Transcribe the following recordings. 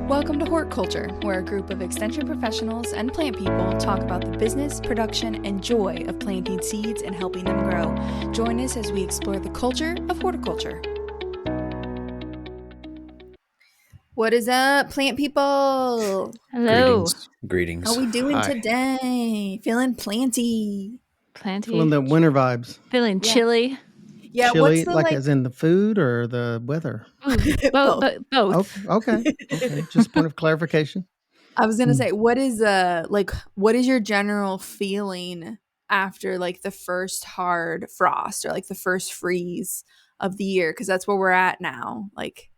Welcome to Horticulture, where a group of extension professionals and plant people talk about the business, production, and joy of planting seeds and helping them grow. Join us as we explore the culture of horticulture. What is up, plant people? Hello. Greetings. How are we doing Hi. today? Feeling planty? Feeling Feeling the winter vibes. chilly. Yeah, Chilly, what's the like as in the food or the weather? Ooh, both. Okay. Just point of clarification. I was gonna say, what is your general feeling after like the first hard frost or like the first freeze of the year? Because that's where we're at now. Like,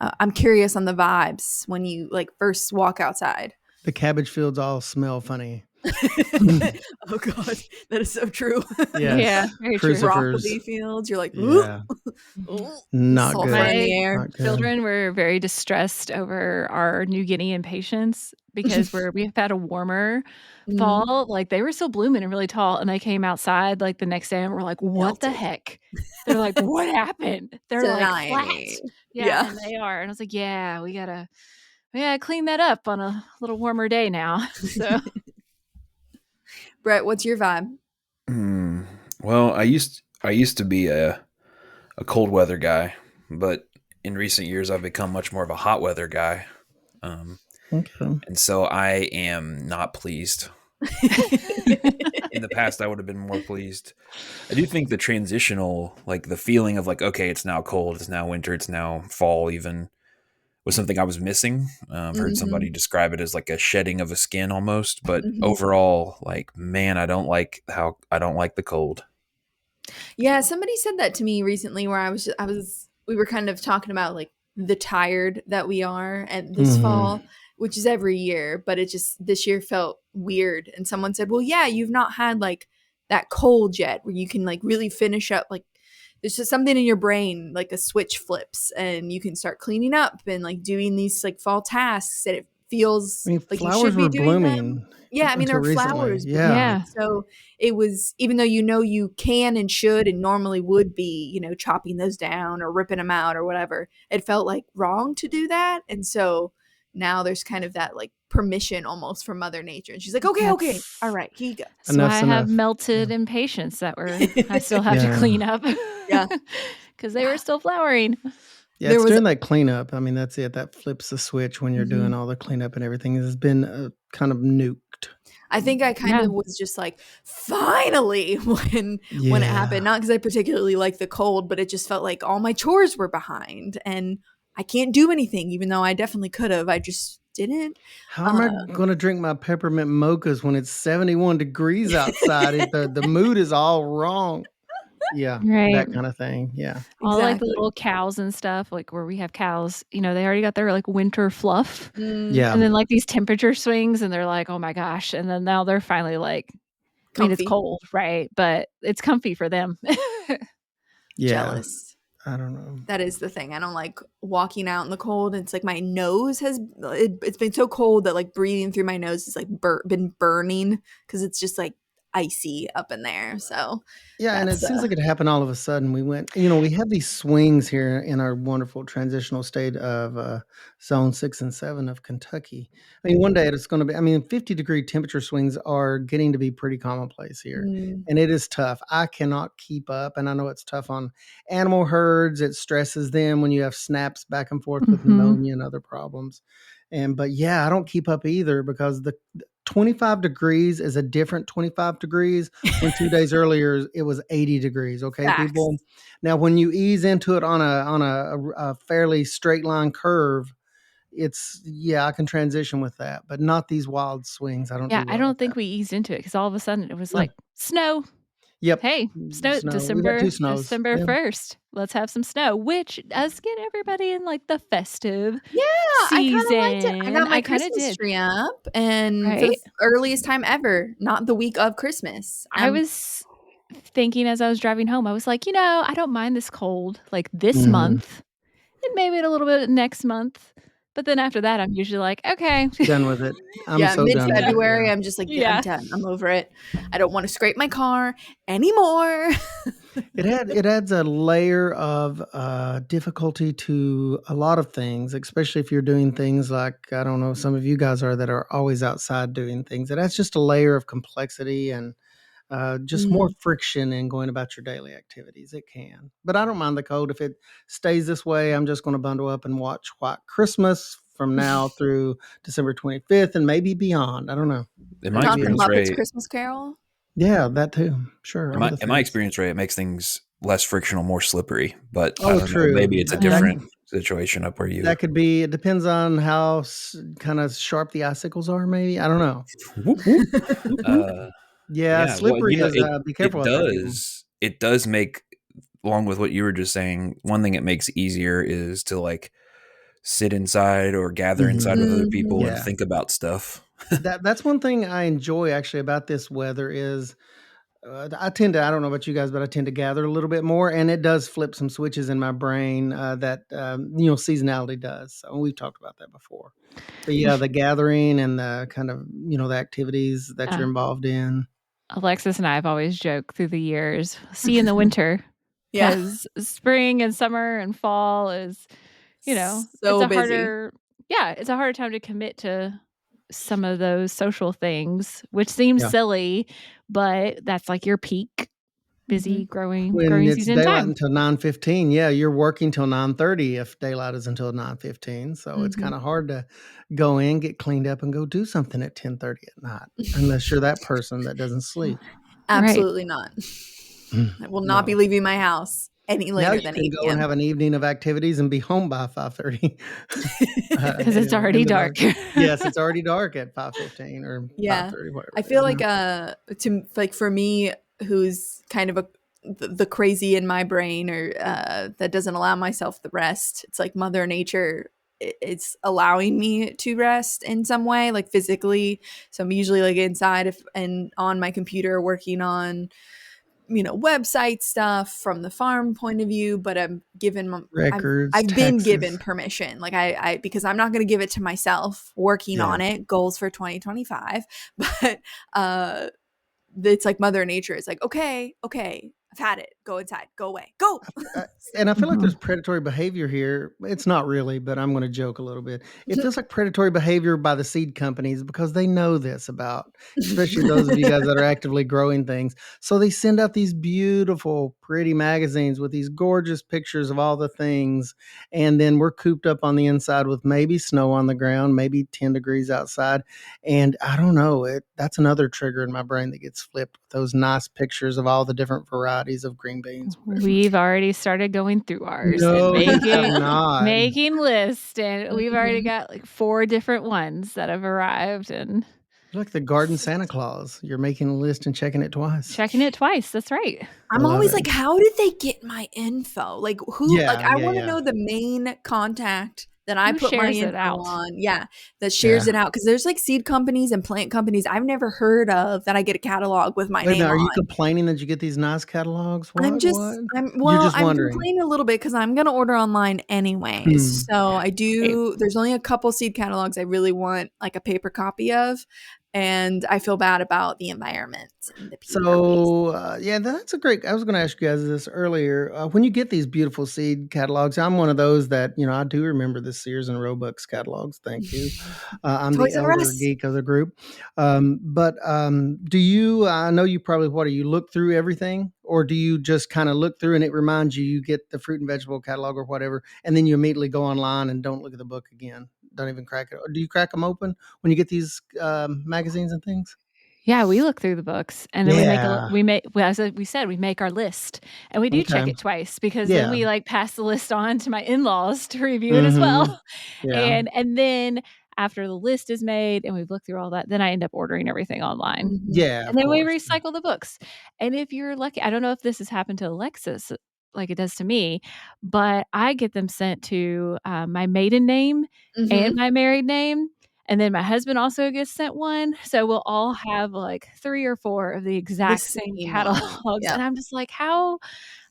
I'm curious on the vibes when you like first walk outside. The cabbage fields all smell funny. Oh God, that is so true. Yes. Yeah, very true. Crucifers. Broccoli fields. You're like, ooh, Yeah. ooh, Not sulfur good. in the air. Not good. Children were very distressed over our New Guinea impatiens because we've had a warmer Mhm. fall. Like they were still blooming and really tall, and they came outside like the next day and we're like, "What the Melted. heck?" They're like, "What happened?" They're like flat. Tonight. Yeah, and they are. And I was like, "Yeah, we gotta clean that up on a little warmer day now." So. Brett, what's your vibe? Well, I used to be a cold weather guy, but in recent years I've become much more of a hot weather guy. Okay. And so I am not pleased. In the past, I would have been more pleased. I do think the transitional, like the feeling of like, okay, it's now cold, it's now winter, it's now fall even, was something I was missing. Heard somebody describe it as like a shedding of a skin almost, but overall, like, man, I don't like the cold. Yeah, somebody said that to me recently where we were kind of talking about like the tired that we are at this fall, which is every year, but it just this year felt weird. And someone said, well, yeah, you've not had like that cold yet where you can like really finish up, like there's just something in your brain, like a switch flips and you can start cleaning up and like doing these like fall tasks, and it feels I mean, like you flowers should be were doing them. blooming. Yeah, I mean, there until were recently. flowers. Yeah. So it was, even though you can and should and normally would be, chopping those down or ripping them out or whatever, it felt like wrong to do that. And so now there's kind of that like permission almost from Mother Nature. And she's like, okay, all right, here you go. So I have enough. melted impatiens that I still have to clean up. Yeah. Because they were still flowering. Yeah, it's during that cleanup. I mean, that's it. That flips the switch when you're doing all the cleanup and everything. It has been kind of nuked. I think I kind of was just like, finally, when it happened. Not because I particularly like the cold, but it just felt like all my chores were behind and I can't do anything, even though I definitely could have. I just didn't. How am I going to drink my peppermint mochas when it's 71 degrees outside? The mood is all wrong. Yeah, right. That kind of thing. Yeah. All like the little cows and stuff, like where we have cows, they already got their like winter fluff. Yeah. And then like these temperature swings and they're like, oh my gosh. And then now they're finally like, I mean, it's cold, right? But it's comfy for them. Jealous. I don't know. That is the thing. I don't like walking out in the cold. It's like my nose it's been so cold that like breathing through my nose has like been burning because it's just like icy up in there. So yeah, and it seems like it happened all of a sudden. We went, we have these swings here in our wonderful transitional state of zone 6 and 7 of Kentucky. I mean, one day it's going to be, 50-degree temperature swings are getting to be pretty commonplace here. And it is tough. I cannot keep up. And I know it's tough on animal herds. It stresses them when you have snaps back and forth with pneumonia and other problems. But yeah, I don't keep up either because the 25 degrees is a different 25 degrees when 2 days earlier it was 80 degrees. Okay, Facts. People. Now, when you ease into it on a fairly straight line curve, I can transition with that, but not these wild swings. I don't. Yeah, I don't think we eased into it because all of a sudden it was like snow. Yep. Hey, snow. December 1st. Let's have some snow, which does get everybody in like the festive season. I kind of liked it. I got my Christmas tree up and for the earliest time ever, not the week of Christmas. I was thinking as I was driving home, I was like, I don't mind this cold like this month and maybe a little bit next month. But then after that, I'm usually like, okay. Done with it. Mid-February, I'm just like, I'm done. I'm over it. I don't want to scrape my car anymore. It adds a layer of, difficulty to a lot of things, especially if you're doing things like, I don't know, some of you guys are that are always outside doing things. It adds just a layer of complexity and, just more Mm. friction in going about your daily activities. It can. But I don't mind the cold. If it stays this way, I'm just gonna bundle up and watch White Christmas from now through December 25th and maybe beyond. I don't know. In my Maybe Not the experience, Muppets Ray, Christmas Carol? Yeah, that too. Sure, all the in my things. experience, Ray, it makes things less frictional, more slippery. But I Oh, don't know. true. Maybe it's a Yeah. different situation up where you. That could be, it depends on how kinda sharp the icicles are maybe, I don't know. Whoop, whoop. Whoop, whoop. Uh, Yeah, yeah. Well, slippery is, be careful it out there, people. does it does make, along with what you were just saying, one thing it makes easier is to like sit inside or gather inside Mhm. with other Mhm. people and Yeah. think about stuff. That's one thing I enjoy actually about this weather is, I tend to, I don't know about you guys, but I tend to gather a little bit more, and it does flip some switches in my brain, that, seasonality does, so we've talked about that before. But yeah, the gathering and the kind of, the activities that Uh, you're involved in. Alexis and I have always joked through the years, "See you in the winter," Yeah. because spring and summer and fall is, it's So a busy. harder yeah, it's a harder time to commit to some of those social things, which seems Yeah. silly, but that's like your peak busy Mhm. When growing it's season daylight time. until 9:15, yeah, you're working till 9:30 if daylight is until 9:15, so it's Mhm. kinda hard to go in, get cleaned up, and go do something at 10:30 at night, unless you're that person that doesn't sleep. Right. Absolutely not. I will not be No. leaving my house any Now later you than can 8 go and PM. have an evening of activities and be home by 5:30. 'Cause it's In already the dark. dark. Yes, it's already dark at 5:15 or Yeah. 5:30, whatever I it is feel now. like, like, for me, who's kind of the crazy in my brain or, that doesn't allow myself the rest, it's like Mother Nature it's allowing me to rest in some way, like, physically. So I'm usually, like, inside if and on my computer working on, website stuff from the farm point of view, but I'm given Records, I've been taxes. given permission. Like I because I'm not going to give it to myself working Yeah. on it, goals for 2025, but uh it's like Mother Nature is like, "Okay, okay, I've had it. Go inside. Go away. Go." And I feel like Mhm. there's predatory behavior here. It's not really, but I'm gonna joke a little bit. It feels like predatory behavior by the seed companies because they know this about, especially those of you guys that are actively growing things. So they send out these beautiful, pretty magazines with these gorgeous pictures of all the things, and then we're cooped up on the inside with maybe snow on the ground, maybe 10 degrees outside, and I don't know, that's another trigger in my brain that gets flipped with those nice pictures of all the different varieties of green beans, whatever. We've already started going through ours and No, you have not. making lists, and we've already Mhm. got, like, 4 different ones that have arrived and You're like the garden Santa Claus. You're making a list and checking it twice. checking it twice, that's right. I I'm love always it. like, how did they get my info? Like, who, like, Yeah, I yeah, want to yeah, know the main contact that I Who put my shares it info out? on. Yeah, that shares yeah. it out. Cause there's like seed companies and plant companies I've never heard of that I get a catalog with my Wait a minute, name are you on. complaining that you get these nice catalogs? What? You're just I'm wondering. complaining a little bit because I'm gonna order online anyways. Hmm. So I Hey, do, there's only a couple seed catalogs I really want like a paper copy of. And I feel bad about the environment and the people that waste. So, yeah, that's a great I was gonna ask you guys this earlier. When you get these beautiful seed catalogs, I'm one of those that, I do remember the Sears and Roebuck's catalogs, thank you. I'm the Toys R elder Us. geek of the group. Do you I know you probably what do you look through everything? Or do you just kinda look through and it reminds you you get the fruit and vegetable catalog or whatever, and then you immediately go online and don't look at the book again? Don't even crack it or do you crack them open when you get these, magazines and things? yeah, we look through the books, and then Yeah. as we said, we make our list, and we do check Okay. it twice because then Yeah. we, like, pass the list on to my in-laws to review it as well, Mhm. Yeah. and then after the list is made and we've looked through all that, then I end up ordering everything online, Mhm. Yeah, and of then we course. recycle the books, and if you're lucky I don't know if this has happened to Alexis like it does to me, but I get them sent to, my maiden name and Mhm. my married name, and then my husband also gets sent one, so we'll all have, like, 3 or 4 of the The exact same same one. catalogs, Yep. and I'm just like, "How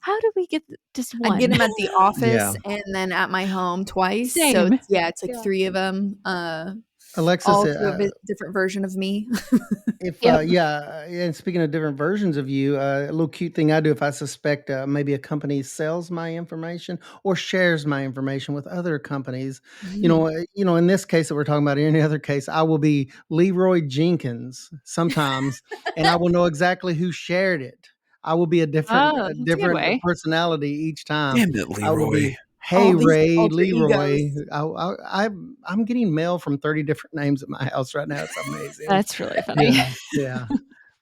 do we get just I get one?" them at the Yeah. office and then at my home twice, so Same. it's yeah, it's like Yeah. 3 of 'em, Alexis, all to a different version of me. if Yep. yeah, and speaking of different versions of you, a little cute thing I do if I suspect maybe a company sells my information or shares my information with other companies, in this case that we're talking about, or any other case, I will be Leroy Jenkins sometimes, and I will know exactly who shared it. I will be a different, Oh, a that's a good different way. personality each time. Damn it, I will Leroy. be, hey All these Ray alter Leroy. egos. I'm getting mail from 30 different names at my house right now. It's amazing. That's really funny. Yeah, yeah.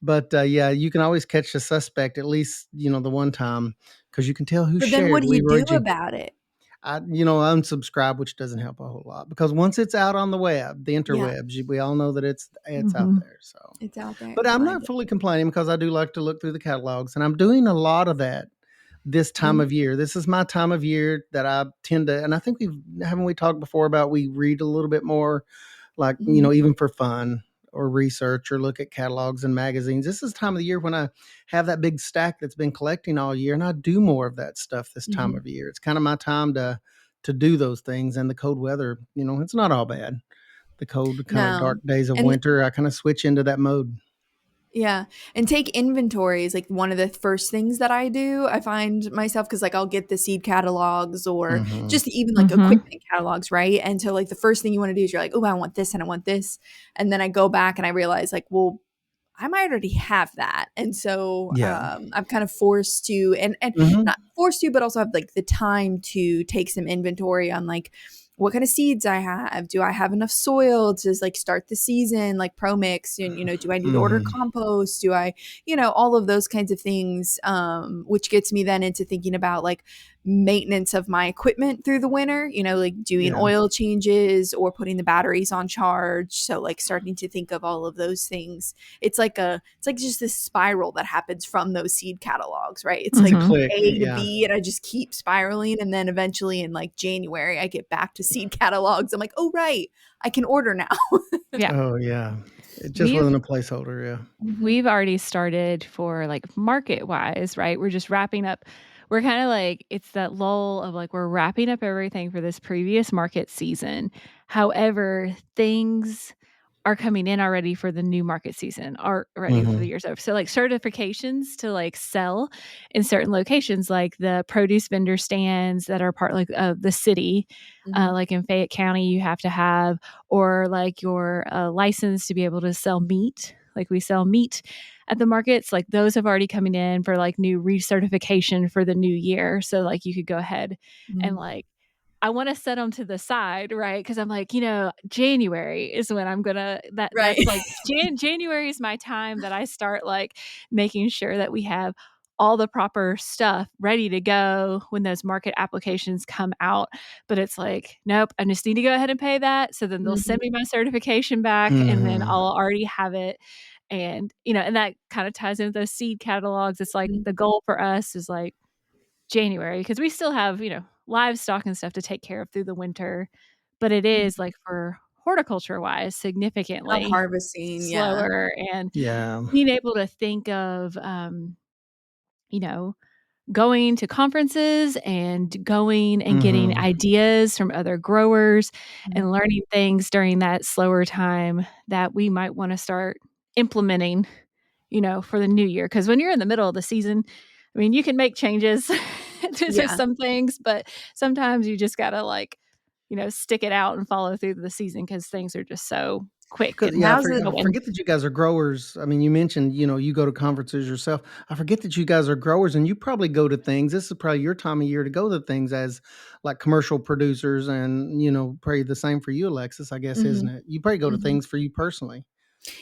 But, yeah, you can always catch the suspect at least, the one time because you can tell who But then what shared do you Leroy do Jenkins. about it? Unsubscribe, which doesn't help a whole lot because once it's out on the web, the Yeah, interwebs, we all know that it's out Mhm. there, so. it's out there. But I'm Find not it. fully complaining because I do like to look through the catalogs, and I'm doing a lot of that this time Mhm, of year. This is my time of year that I tend to, and I think haven't we talked before about we read a little bit more, like, mhm, even for fun or research or look at catalogs and magazines. This is the time of the year when I have that big stack that's been collecting all year, and I do more of that stuff this time mhm. of year. It's kind of my time to do those things. And the cold weather, it's not all bad. The cold, kind of No. dark days of And winter, I kind of switch into that mode. yeah, and take inventory is like one of the first things that I do. I find myself because like I'll get the seed catalogs or Hmm. just even like Mhm. equipment catalogs, right? And so like the first thing you want to do is you're like, oh, I want this and I want this, and then I go back and I realize like, well, I might already have that, and so Yeah. I'm kind of forced to, and Hmm. not forced to, but also have like the time to take some inventory on like what kind of seeds I have. Do I have enough soil to like start the season, like pro mix? And do I need to order Hmm. compost? Do I, all of those kinds of things, which gets me then into thinking about like maintenance of my equipment through the winter, like doing Yeah. oil changes or putting the batteries on charge. So like starting to think of all of those things. It's like just this spiral that happens from those seed catalogs, right? It's It's a like Mhm. click. A to Yeah. B, and I just keep spiraling. And then eventually in like January, I get back to seed catalogs. I'm like, oh, right, I can order now. Yeah. Oh, yeah. It just We've wasn't a placeholder. Yeah. Mhm, we've already started for, like, market-wise, right? We're just wrapping up we're kinda like it's that lull of, like, we're wrapping up everything for this previous market season. However, things are coming in already for the new market season, are ready for the Hmm. year's over. So, like, certifications to, like, sell in certain locations, like the produce vendor stands that are part, like, of the city, mhm, like in Fayette County, you have to have or, like, your, license to be able to sell meat, like, we sell meat at the markets, like, those have already coming in for, like, new recertification for the new year, so, like, you could go ahead and, mhm. like I wanna set them to the side, right? Because 'Cause I'm like, January is when I'm gonna Right. that's, like January is my time that I start, like, making sure that we have all the proper stuff ready to go when those market applications come out, but it's like, "Nope, I just need to go ahead and pay that," so then they'll Mhm, send me my certification back, and then Hmm. I'll already have it, and that kinda ties into those seed catalogs. It's like mhm, the goal for us is, like, January because we still have, livestock and stuff to take care of through the winter, but it is, mhm. like, for horticulture-wise, Not significantly harvesting, yeah. slower and Yeah. being able to think of, you know, going to conferences and going and getting Hmm. ideas from other growers Mhm, and learning things during that slower time that we might wanna start implementing, for the new year. Because when you're in the middle of the season, I mean, you can make changes to yeah. some things, but sometimes you just gotta, like, stick it out and follow through the season because things are just so quick Because and yeah, Now's the I going. forget that you guys are growers. I mean, you mentioned, you go to conferences yourself. I forget that you guys are growers and you probably go to things. This is probably your time of year to go to things as like commercial producers and, probably the same for you, Alexis, I guess, isn't Mhm, it? You probably go to mhm. things for you personally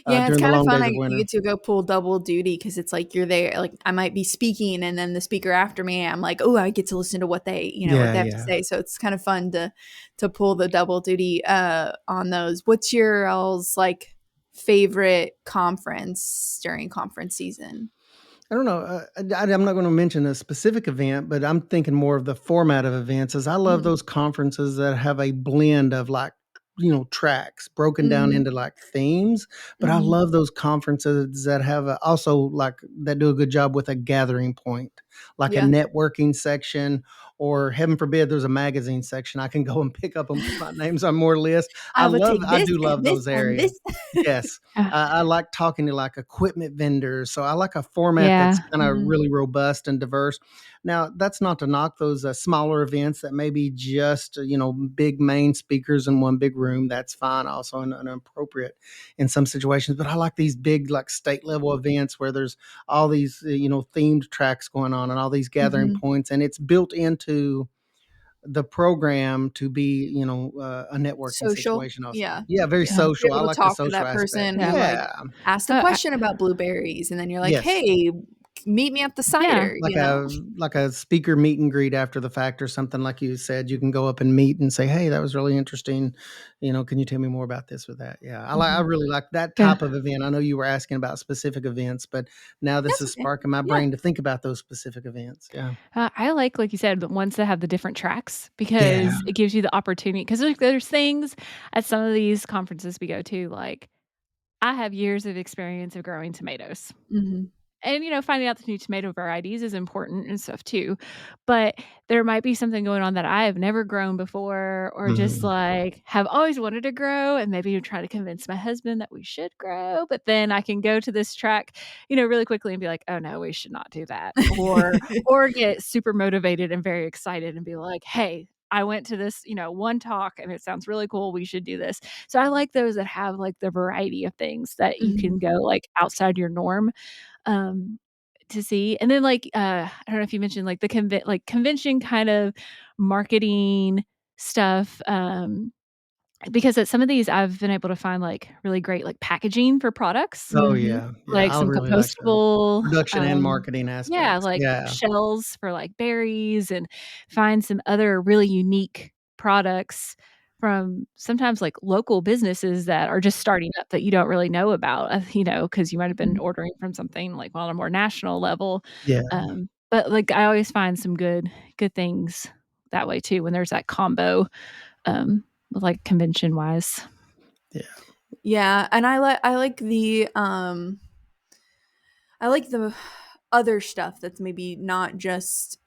Yeah, it's during the kind of long fun. days of You winter. get to go pull double duty because it's like you're there. Like I might be speaking, and then the speaker after me, I'm like, oh, I get to listen to what Yeah, they have to yeah. say. So it's kind of fun to pull the double duty on those. What's your all's like favorite conference during conference season? I don't know. I'm not going to mention a specific event, but I'm thinking more of the format of events. As I love Mhm, those conferences that have a blend of like, tracks broken down mhm, into like themes. But I mhm, love those conferences that have also like that do a good job with a gathering point. like a Yeah. networking section, or heaven forbid there's a magazine section. I can go and pick up and put my names on more lists. I would take I this do and love this those and areas. this. Yes. Uh, I like talking to like equipment vendors. So I like a format yeah. that's kind of Mhm. really robust and diverse. Now, that's not to knock those smaller events that may be just, big main speakers in one big room. That's fine, also, and appropriate in some situations. But I like these big, like state level events where there's all these, themed tracks going on and all these gathering Mhm. points. And it's built into the program to be, a networking Social. situation also. Yeah. Yeah, very Yeah. Be social. I able to like the talk to social that aspect. person Yeah. who, like, Yeah. asked a I question about blueberries, and then you're like, Yes. "Hey, meet me at the yeah. cider," Like a speaker meet and greet after the fact or something like you said. You can go up and meet and say, "Hey, that was really interesting. Can you tell me more about this or that?" Yeah, I Mhm. really like that Yeah. type of event. I know you were asking about specific events, but now this That's is okay. sparking my Yeah. brain to think about those specific events. Yeah. I like you said, the ones that have the different tracks Yeah. because it gives you the opportunity. Because there's things at some of these conferences we go to, like, I have years of experience of growing tomatoes. Mhm. And, finding out the new tomato varieties is important and stuff too. But there might be something going on that I have never grown before or just Mhm. like have always wanted to grow and maybe try to convince my husband that we should grow. But then I can go to this track, really quickly and be like, oh no, we should not do that. Or get super motivated and very excited and be like, hey, I went to this, one talk and it sounds really cool. We should do this. So I like those that have like the variety of things that you can Mhm. go like outside your norm um, to see. And then like, I don't know if you mentioned like the convention kind of marketing stuff. Because at some of these, I've been able to find like really great like packaging for products, Oh, Mhm. yeah. Yeah, like I some really like the compostable, production and marketing yeah, aspects. like Yeah. shells for like berries and find some other really unique products from sometimes like local businesses that are just starting up that you don't really know about, because you might have been Mhm. ordering from something like on a more national level. Yeah. But like I always find some good things that way too when there's that combo with like convention wise. Yeah. Yeah, and I like the other stuff that's maybe not just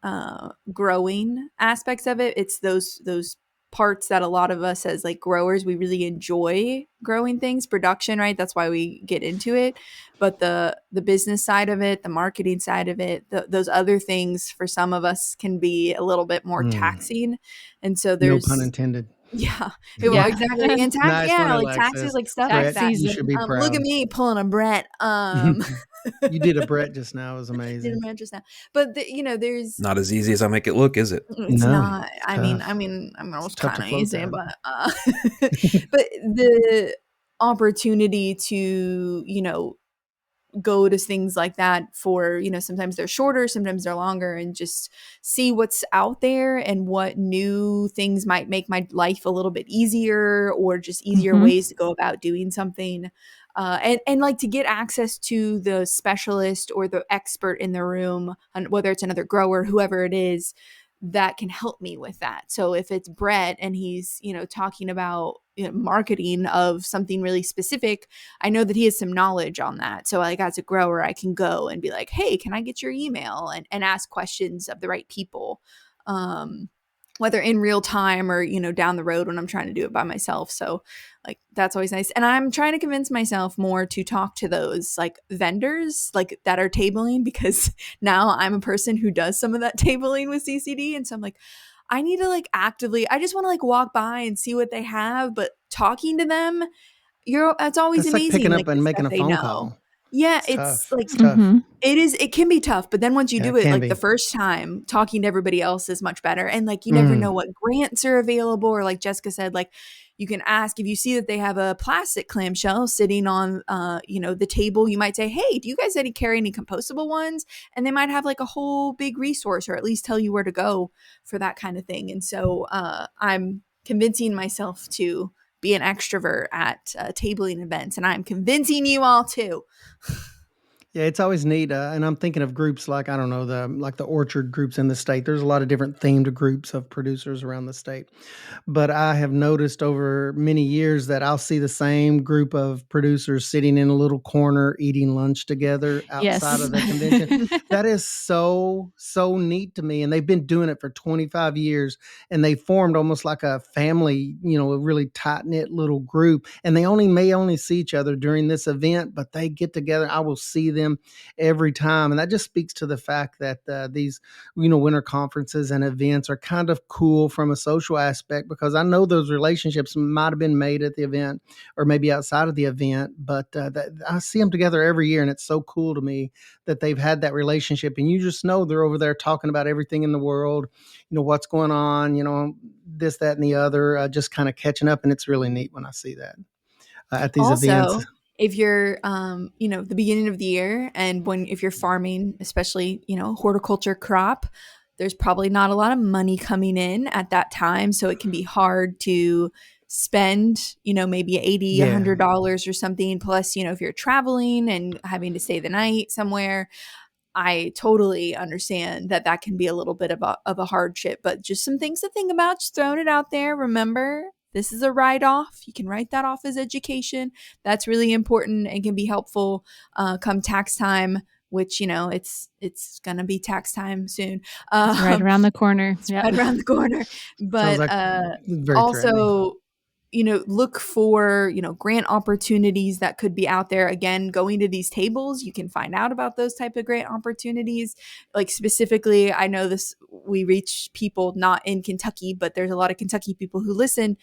growing aspects of it. It's those parts that a lot of us as like growers we really enjoy growing things, production, right? That's why we get into it. But the business side of it, the marketing side of it, those other things for some of us can be a little bit more Mm. taxing. And so No pun there's intended. yeah, well, Yeah. exactly. And Nice one, yeah, like taxes, Alexis. like stuff like Tax Brett, that. you season. should be Look at proud. me pulling a Brett. You did a Brett just now. It was Did amazing. a just now, but there's Not as easy as I make it look, is it? it's No, not. it's I mean, tough. I mean, it It's was tough kind to of float easy, that. but but the opportunity to go to things like that for sometimes they're shorter, sometimes they're longer, and just see what's out there and what new things might make my life a little bit easier or just easier Mhm. ways to go about doing something, and like to get access to the specialist or the expert in the room, and whether it's another grower, whoever it is, that can help me with that. So if it's Brett and he's talking about marketing of something really specific, I know that he has some knowledge on that. So like as a grower, I can go and be like, hey, can I get your email, and ask questions of the right people. Whether in real time or down the road when I'm trying to do it by myself. So like that's always nice. And I'm trying to convince myself more to talk to those like vendors like that are tabling, because now I'm a person who does some of that tabling with CCD, and so I'm like, I need to like actively, I just want to like walk by and see what they have, but talking to them, it's always That's like amazing, picking like up the and stuff making a they phone know. call. Yeah, It's it's tough. like It's tough. Mhm. it can be tough, but then once you Yeah, do it it can like the be. first time, talking to everybody else is much better. And like you never know Mm. what grants are available, or like Jessica said, like you can ask if you see that they have a plastic clamshell sitting on the table, you might say, "Hey, do you guys carry any compostable ones?" And they might have like a whole big resource, or at least tell you where to go for that kind of thing. And so I'm convincing myself to be an extrovert at tabling events, and I'm convincing you all too. Yeah, it's always neat, and I'm thinking of groups like, I don't know, the orchard groups in the state. There's a lot of different themed groups of producers around the state. But I have noticed over many years that I'll see the same group of producers sitting in a little corner eating lunch together outside Yes. of the convention. That is so, so neat to me, and they've been doing it for 25 years, and they formed almost like a family, a really tight-knit little group, and they may only see each other during this event, but they get together. I will see them every time, and that just speaks to the fact that these winter conferences and events are kind of cool from a social aspect, because I know those relationships might have been made at the event or maybe outside of the event, but I see them together every year, and it's so cool to me that they've had that relationship, and you just know they're over there talking about everything in the world, what's going on, this, that, and the other, just kind of catching up, and it's really neat when I see that at these events. Also, if you're, the beginning of the year, and if you're farming, especially, horticulture crop, there's probably not a lot of money coming in at that time. So it can be hard to spend, maybe 80, Yeah. $100 or something. Plus, if you're traveling and having to stay the night somewhere, I totally understand that that can be a little bit of a hardship, but just some things to think about. Just throwing it out there. Remember, this is a write off. You can write that off as education. That's really important and can be helpful come tax time. Which it's gonna be tax time soon. It's right around the corner. It's Yep. right around the corner, Sounds but like very threatening. also look for, grant opportunities that could be out there. Again, going to these tables, you can find out about those type of grant opportunities. Like specifically, I know this, we reach people not in Kentucky, but there's a lot of Kentucky people who listen.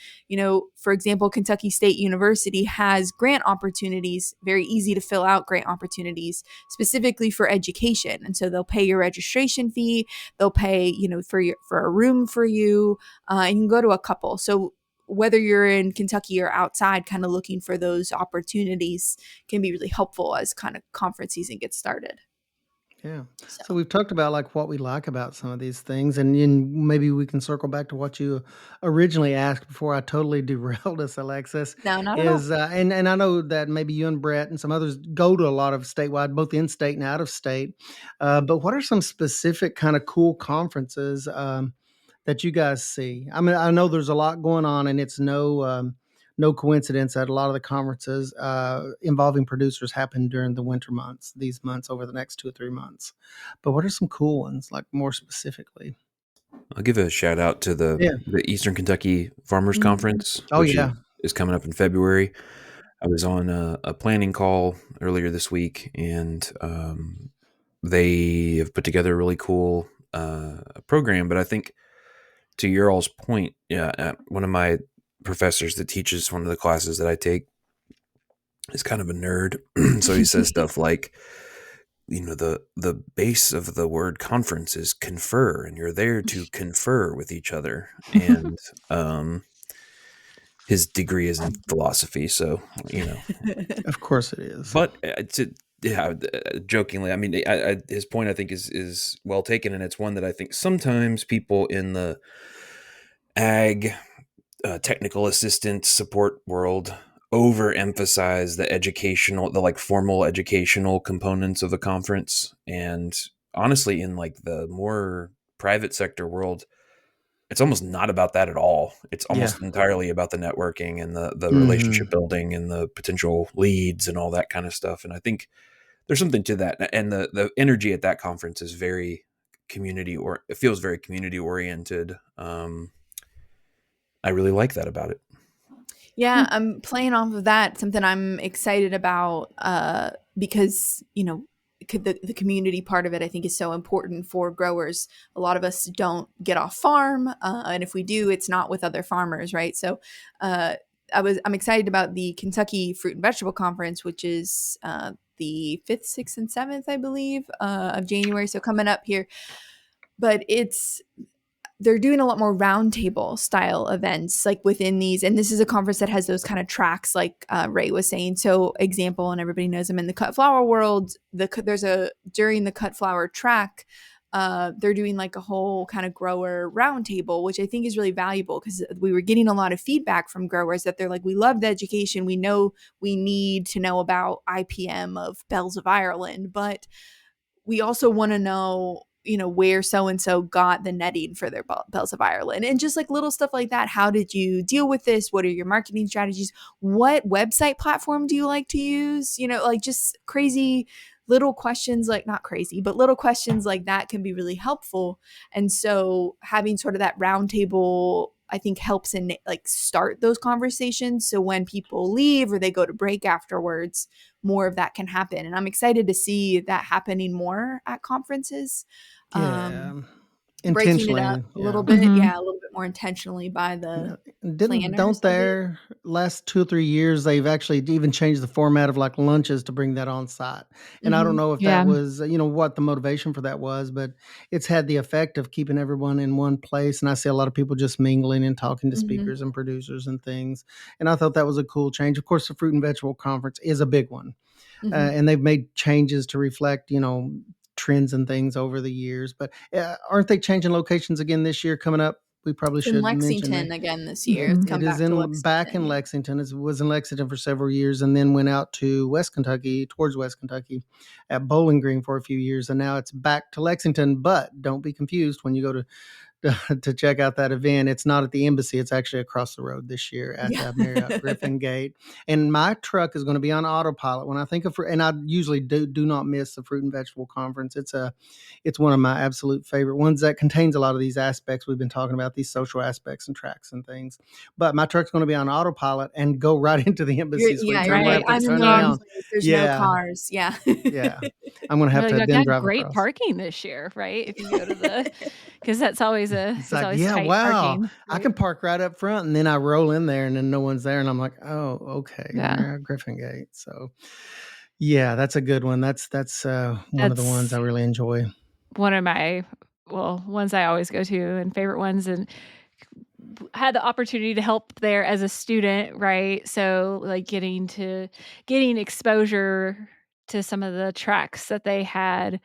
For example, Kentucky State University has grant opportunities, very easy to fill out grant opportunities specifically for education. And so they'll pay your registration fee, they'll pay, for a room for you, and you can go to a couple. So whether you're in Kentucky or outside, kind of looking for those opportunities can be really helpful as kind of conference season gets started. Yeah. So, So we've talked about like what we like about some of these things, and maybe we can circle back to what you originally asked before I totally derailed us, Alexis. no, not at all. Is and I know that maybe you and Brett and some others go to a lot of statewide, both in state and out of state. But what are some specific kind of cool conferences that you guys see? I mean, I know there's a lot going on, and it's no coincidence that a lot of the conferences involving producers happen during the winter months, these months over the next 2 or 3 months. But what are some cool ones, like more specifically? I'll give a shout out to Yeah. the Eastern Kentucky Farmers Mhm. Conference, Oh, which yeah. is coming up in February. I was on a planning call earlier this week, and they have put together a really cool program. But I think, to your all's point, yeah, one of my professors that teaches one of the classes that I take is kind of a nerd. So he says stuff like, the base of the word conference is confer, and you're there to confer with each other. And his degree is in philosophy, so Of course it is. but jokingly, I mean, his point, I think, is well taken, and it's one that I think sometimes people in the ag technical assistant support world overemphasize the like formal educational components of the conference. And honestly, in like the more private sector world, it's almost not about that at all. It's Yeah. almost entirely about the networking and the relationship Hmm. building and the potential leads and all that kind of stuff. And I think there's something to that. And the energy at that conference is very it feels very community oriented. I really like that about it. Yeah, I'm playing off of that. Something I'm excited about because the community part of it, I think, is so important for growers. A lot of us don't get off farm, and if we do, it's not with other farmers, right? So, uh, I'm excited about the Kentucky Fruit and Vegetable Conference, which is the 5th, 6th, and 7th, I believe, of January. So coming up here, but they're doing a lot more roundtable style events like within these, and this is a conference that has those kind of tracks like Ray was saying. So example, and everybody knows I'm in the cut flower world, there's a during the cut flower track, they're doing like a whole kind of grower roundtable, which I think is really valuable because we were getting a lot of feedback from growers that they're like, we love the education. We know we need to know about IPM of Bells of Ireland, but we also want to know, you know, where so and so got the netting for their Bells of Ireland, and just like little stuff like that. How did you deal with this? What are your marketing strategies? What website platform do you like to use? You know, like just crazy little questions, like not crazy, but little questions like that can be really helpful. And so having sort of that roundtable, I think, helps in like start those conversations. So when people leave or they go to break afterwards, more of that can happen. And I'm excited to see that happening more at conferences. Yeah. Breaking it up Intentionally, a little yeah. bit, yeah, a little bit more intentionally by the No, didn't planners don't of it. their last 2 or 3 years, they've actually even changed the format of, like, lunches to bring that on site, and I don't Mhm. know if that Yeah. was, what the motivation for that was, but it's had the effect of keeping everyone in one place, and I see a lot of people just mingling and talking to Mhm. speakers and producers and things, and I thought that was a cool change. Of course, the Fruit and Vegetable Conference is a big one, Mhm. and they've made changes to reflect, trends and things over the years, but, aren't they changing locations again this year coming up? We probably It's in should mention Lexington that. again this year. It It's Mhm. come it is back to in back Lexington, in yeah. Lexington. It was in Lexington for several years and then went out to West Kentucky, towards West Kentucky at Bowling Green for a few years. And now it's back to Lexington. But don't be confused when you go to to check out that event. It's not at the embassy. It's actually across the road this year at Yeah. Marriott Griffin Gate. And my truck is going to be on autopilot when I think of and I usually do not miss the Fruit and Vegetable Conference. It's one of my absolute favorite ones that contains a lot of these aspects we've been talking about, these social aspects and tracks and things. But my truck's going to be on autopilot and go right into the embassy suite, so You're I'm going to like, Right. have to "I'm in the turn wrong Same. around. place. There's no Yeah, cars." Yeah. yeah. I'm going to You're have like, to "I then got drive great across. parking this year," right? If you go to the, because It's it's like, always yeah, tight wow, parking, I right? can park right up front, and then I roll in there, and then no one's there, and I'm like, "Oh, okay, Yeah. Marriott Griffin Gate." So, yeah, that's a good one. That's one of the ones I That's really enjoy. one of my, well, ones I always go to and favorite ones, and had the opportunity to help there as a student, right? So, like, getting exposure to some of the tracks that they had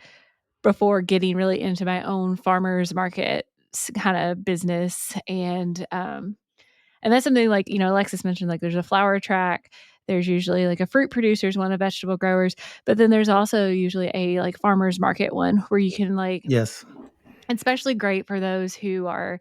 before getting really into my own farmers market kinda business, and that's something like, Alexis mentioned, like, there's a flower track, there's usually, like, a fruit producer's one, a vegetable growers, but then there's also usually a, like, farmer's market one where you can, like, Yes. especially great for those who are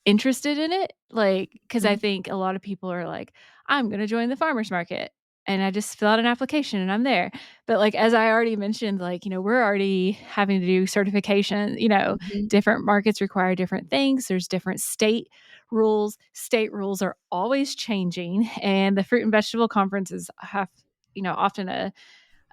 interested in it, like, because I Mhm. think a lot of people are like, "I'm gonna join the farmer's market," and I just fill out an application and I'm there. But, like, as I already mentioned, like, we're already having to do certification, Mhm. different markets require different things, there's different state rules. State rules are always changing, and the fruit and vegetable conferences have, often a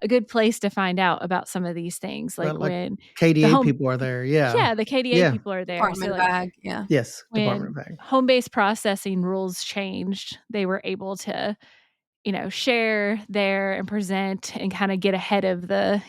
good place to find out about some of these things, Well, like like when the KDA home people are there, yeah. yeah, the KDA Yeah. people are there, so, Department of like, Ag, yeah. Yes, when Department of Ag. home-based processing rules changed, they were able to, share there and present and kinda get ahead of the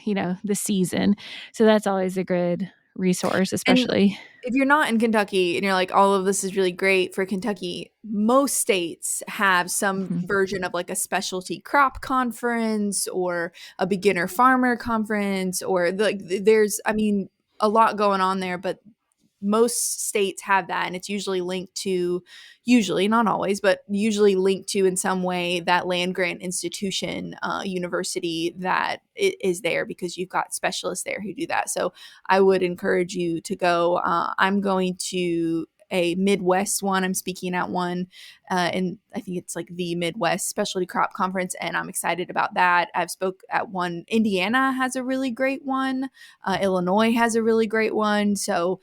season. So that's always a good resource, And especially. if you're not in Kentucky and you're like, all of this is really great for Kentucky, most states have some Mhm. version of like a specialty crop conference or a beginner farmer conference, or like there's, I mean, a lot going on there, but most states have that, and it's usually linked to, usually not always, but usually linked to in some way that land grant institution, university that is there, because you've got specialists there who do that. So I would encourage you to go. I'm going to a Midwest one. I'm speaking at one, and I think it's like the Midwest Specialty Crop Conference, and I'm excited about that. I've spoke at one. Indiana has a really great one. Illinois has a really great one. So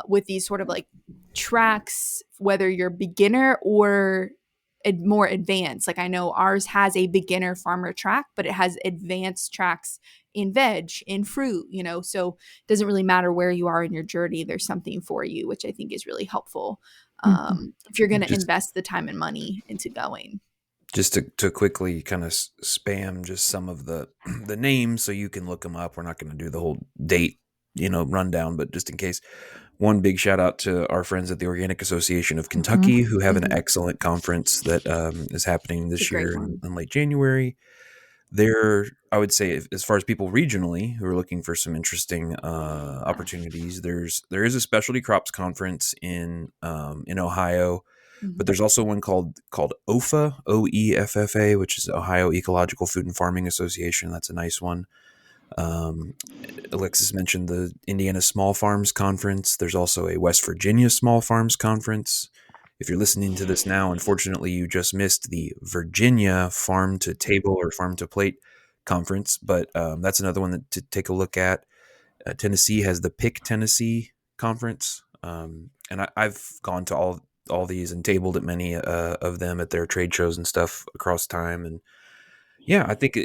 with these sort of like tracks, whether you're beginner or more advanced. Like I know ours has a beginner farmer track, but it has advanced tracks in veg, in fruit, so it doesn't really matter where you are in your journey. There's something for you, which I think is really helpful Mhm. if you're going to Just invest the time and money into going. just to quickly kind of spam just some of the the names so you can look them up. We're not going to do the whole date, rundown, but just in case, one big shout out to our friends at the Organic Association of Mhm. Kentucky, who have an Mhm. excellent conference that is happening It's a this great year in, one. in late January. There, I would say, as far as people regionally who are looking for some interesting opportunities, there is a specialty crops conference in Ohio, but Mhm. there's also one called OEFFA, OEFFA, which is Ohio Ecological Food and Farming Association. That's a nice one. Um, Alexis mentioned the Indiana Small Farms Conference. There's also a West Virginia Small Farms Conference. If you're listening to this now, unfortunately, you just missed the Virginia Farm to Table or Farm to Plate Conference, but that's another one to take a look at. Tennessee has the Pick Tennessee Conference, and I've gone to all these and tabled at many of them at their trade shows and stuff across time. And yeah, I think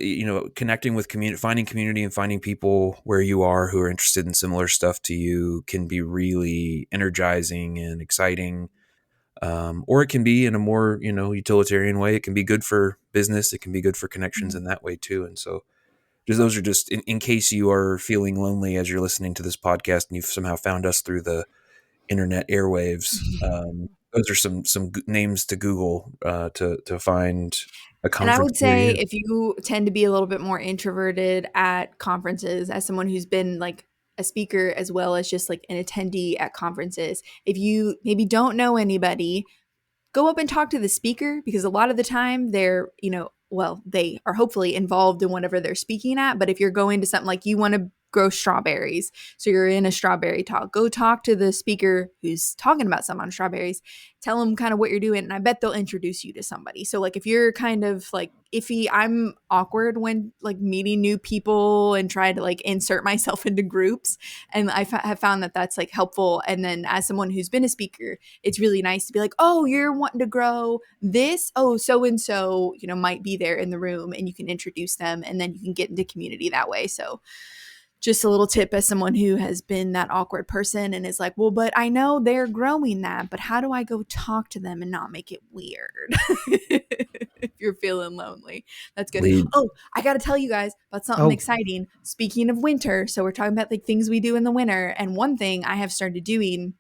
connecting with community, finding community, and finding people where you are who are interested in similar stuff to you can be really energizing and exciting. Or it can be in a more utilitarian way. It can be good for business. It can be good for connections in that way too. And so, just those are just in case you are feeling lonely as you're listening to this podcast and you've somehow found us through the internet airwaves. Those are some names to Google to find a And I conference would near say you. if you tend to be a little bit more introverted at conferences, as someone who's been like a speaker as well as just like an attendee at conferences, if you maybe don't know anybody, go up and talk to the speaker, because a lot of the time they're, well, they are hopefully involved in whatever they're speaking at. But if you're going to something like you want to grow strawberries, so you're in a strawberry talk, go talk to the speaker who's talking about something on strawberries, tell them kind of what you're doing, and I bet they'll introduce you to somebody. So like if you're kind of like iffy, I'm awkward when like meeting new people and try to like insert myself into groups, and have found that that's like helpful. And then as someone who's been a speaker, it's really nice to be like, oh, you're wanting to grow this, oh, so and so, might be there in the room, and you can introduce them, and then you can get into community that way. So just a little tip as someone who has been that awkward person and is like, well, but I know they're growing that, but how do I go talk to them and not make it weird? If you're feeling lonely, that's good. Lead. Oh, I got to tell you guys about something Oh, exciting. Speaking of winter, so we're talking about like things we do in the winter, and one thing I have started doing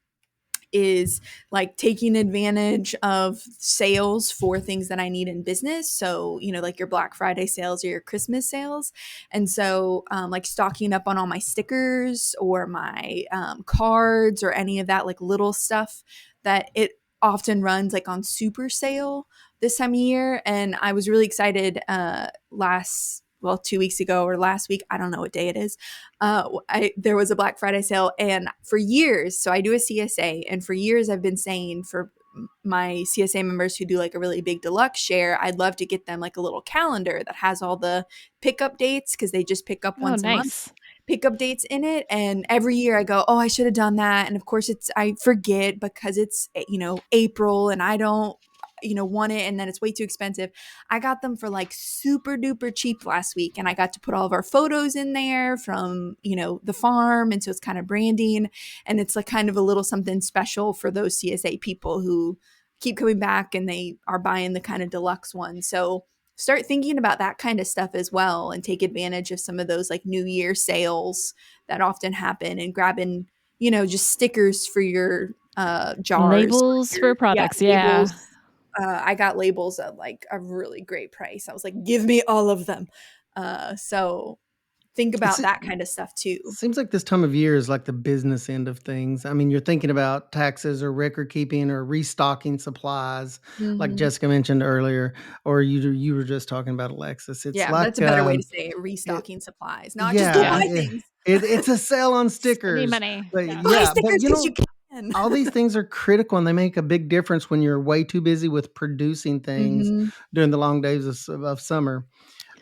is like taking advantage of sales for things that I need in business. So, like your Black Friday sales or your Christmas sales. And so, like stocking up on all my stickers or my cards or any of that, like little stuff that it often runs like on super sale this time of year. And I was really excited well, 2 weeks ago or last week, I don't know what day it is. There was a Black Friday sale, and for years, so I do a CSA, and for years I've been saying for my CSA members who do like a really big deluxe share, I'd love to get them like a little calendar that has all the pickup dates, because they just pick up Oh, once a month, nice. pickup dates in it. And every year I go, oh, I should have done that. And of course I forget because it's, April and I don't, want it, and then it's way too expensive. I got them for like super duper cheap last week, and I got to put all of our photos in there from, the farm. And so it's kind of branding, and it's like kind of a little something special for those CSA people who keep coming back and they are buying the kind of deluxe one. So start thinking about that kind of stuff as well, and take advantage of some of those like New Year sales that often happen, and grabbing, just stickers for your jars, Labels your, for yeah, products, yeah. labels. I got labels at like a really great price. I was like, give me all of them. So think it's about that kind of stuff too. seems like this time of year is like the business end of things. I mean, you're thinking about taxes or record keeping or restocking supplies, like Mm-hmm. Jessica mentioned earlier, or you were just talking about Alexis. It's Yeah, like that's a better way to say it. it, Restocking supplies, not just go yeah, buy Yeah. things. it's a sale on Spending stickers. money. But Yeah. Buy yeah, but stickers because you can. all these things are critical and they make a big difference when you're way too busy with producing things Mm-hmm. during the long days of summer.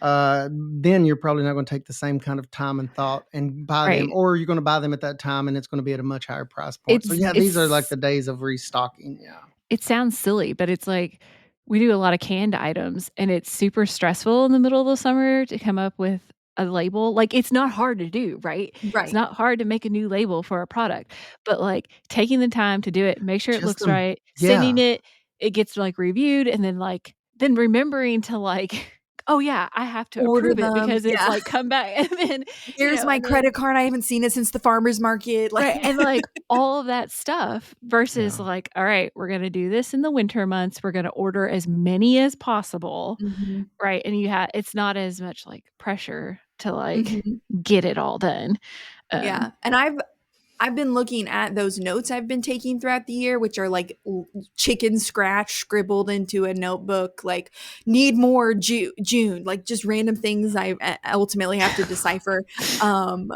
Then you're probably not going to take the same kind of time and thought and buy them, Right. or you're going to buy them at that time and it's going to be at a much higher price point. So It's yeah, these are like it's the days of restocking. Yeah. it sounds silly, but it's like we do a lot of canned items, and it's super stressful in the middle of the summer to come up with a label. Like, it's not hard to do, right? It's Right. not hard to make a new label for a product, but, like, taking the time to do it, make sure it Just looks them. right, Yeah. sending it, it gets, like, reviewed, and then, like, then remembering to, like, oh, yeah, I have to order approve it them. because it's Yeah. like, come back and then, Here's my and then credit card. I haven't seen it since the farmer's market. Like, right, and, like, all of that stuff versus, Yeah. like, "All right, we're gonna do this in the winter months, we're gonna order as many as possible," mhm, right, and it's not as much, like, pressure to, like, mhm. get it all done. Yeah, Um and I've been looking at those notes I've been taking throughout the year, which are like chicken scratch scribbled into a notebook, like need more June, like just random things I ultimately have to decipher.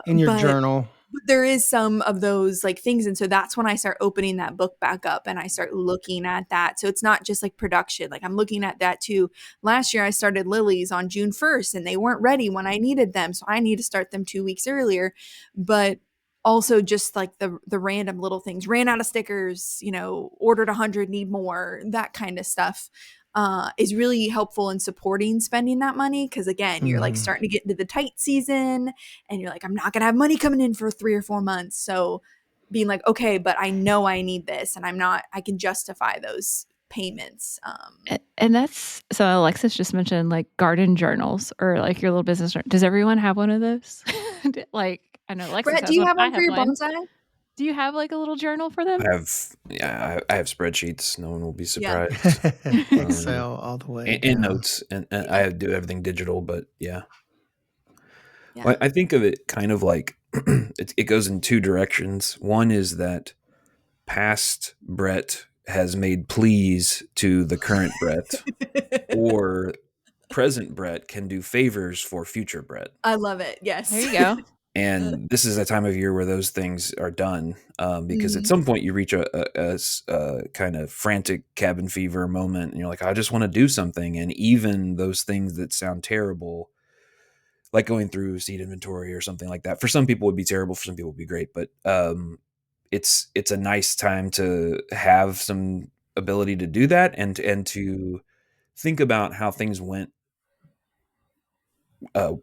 In your But journal. there is some of those like things, and so that's when I start opening that book back up and I start looking at that. So it's not just like production, like I'm looking at that too. Last year I started lilies on June 1st and they weren't ready when I needed them, so I need to start them 2 weeks earlier. But also just like the random little things, ran out of stickers, ordered 100, need more, that kind of stuff, is really helpful in supporting spending that money, because again, you're like Mhm. starting to get into the tight season and you're like, I'm not gonna have money coming in for 3 or 4 months. So being like, okay, but I know I need this and I can justify those payments. And that's so Alexis just mentioned, like, garden journals or, like, your little business jour does everyone have one of those? Like, I know Alexis Brett, do has you one, have I one for have your one. bonsai? Do you have, like, a little journal for I them? have yeah, I have spreadsheets. No one will be Yeah. surprised. Um, Excel all the way and down. notes, and Yeah. I do everything digital. But yeah, Yeah. well, I think of it kind of like it goes in two directions. One is that past Brett has made pleas to the current Brett, or present Brett can do favors for future Brett. I love it. There Yes. you go. And this is a time of year where those things are done, because at Mhm. some point you reach a kind of frantic cabin fever moment, and you're like, I just want to do something. And even those things that sound terrible, like going through seed inventory or something like that, for some people would be terrible, for some people would be great. But it's a nice time to have some ability to do that, and to think about how things went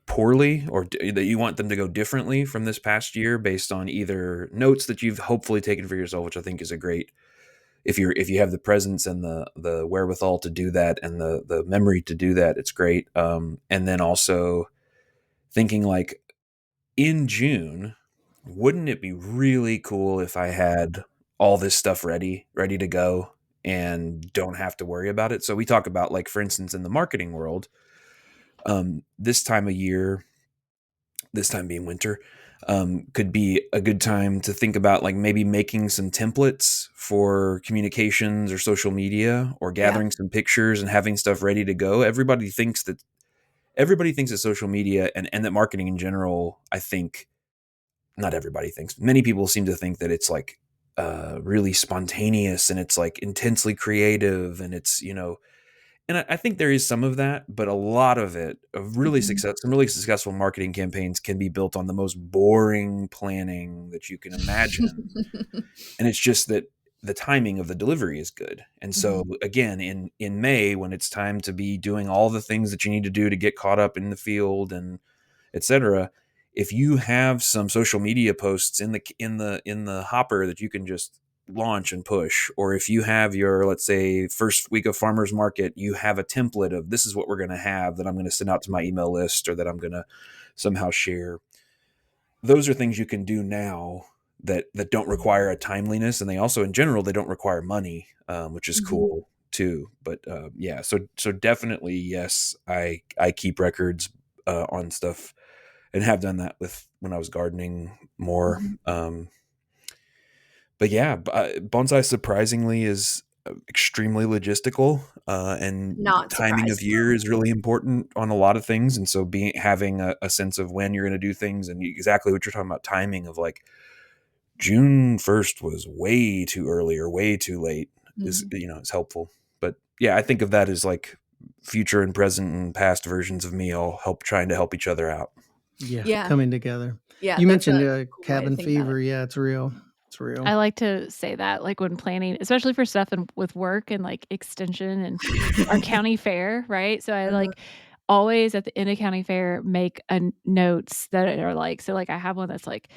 poorly, or that you want them to go differently from this past year, based on either notes that you've hopefully taken for yourself, which I think is a great, if you have the presence and the wherewithal to do that, and the memory to do that, it's great. And then also thinking like, in June, wouldn't it be really cool if I had all this stuff ready to go and don't have to worry about it? So we talk about, like, for instance, in the marketing world, this time of year, this time being winter, could be a good time to think about, like, maybe making some templates for communications or social media, or Yeah. gathering some pictures and having stuff ready to go. Everybody thinks that social media, and that marketing in general, I think, not everybody thinks, many people seem to think that it's like really spontaneous, and it's like intensely creative, and it's, and I think there is some of that, but a lot of it, Mhm. some really successful marketing campaigns can be built on the most boring planning that you can imagine. And it's just that the timing of the delivery is good. And so Mhm. again, in May, when it's time to be doing all the things that you need to do to get caught up in the field and etc., if you have some social media posts in the hopper that you can just launch and push, or if you have your, let's say, first week of farmers market, you have a template of, this is what we're going to have, that I'm going to send out to my email list, or that I'm going to somehow share. Those are things you can do now that don't require a timeliness, and they also, in general, they don't require money, which is Mhm. cool too. But yeah, so definitely yes, I keep records on stuff, and have done that with when I was gardening more. Mhm. But yeah, bonsai surprisingly is extremely logistical, and Not timing of surprised. year is really important on a lot of things. And so being having a sense of when you're going to do things, and exactly what you're talking about, timing of like June 1st was way too early or way too late, is, Mhm. is helpful. But yeah, I think of that as like future and present and past versions of me all trying to help each other out. Yeah, Yeah. coming together. Yeah, You that's mentioned, a cool way to cabin think about it. fever. Yeah, it's real. It's real. I like to say that, like, when planning, especially for stuff and with work and, like, extension and our county fair, right? So I, Uh-huh. like, always at the end of county fair make a notes that are like, so, like, I have one that's like,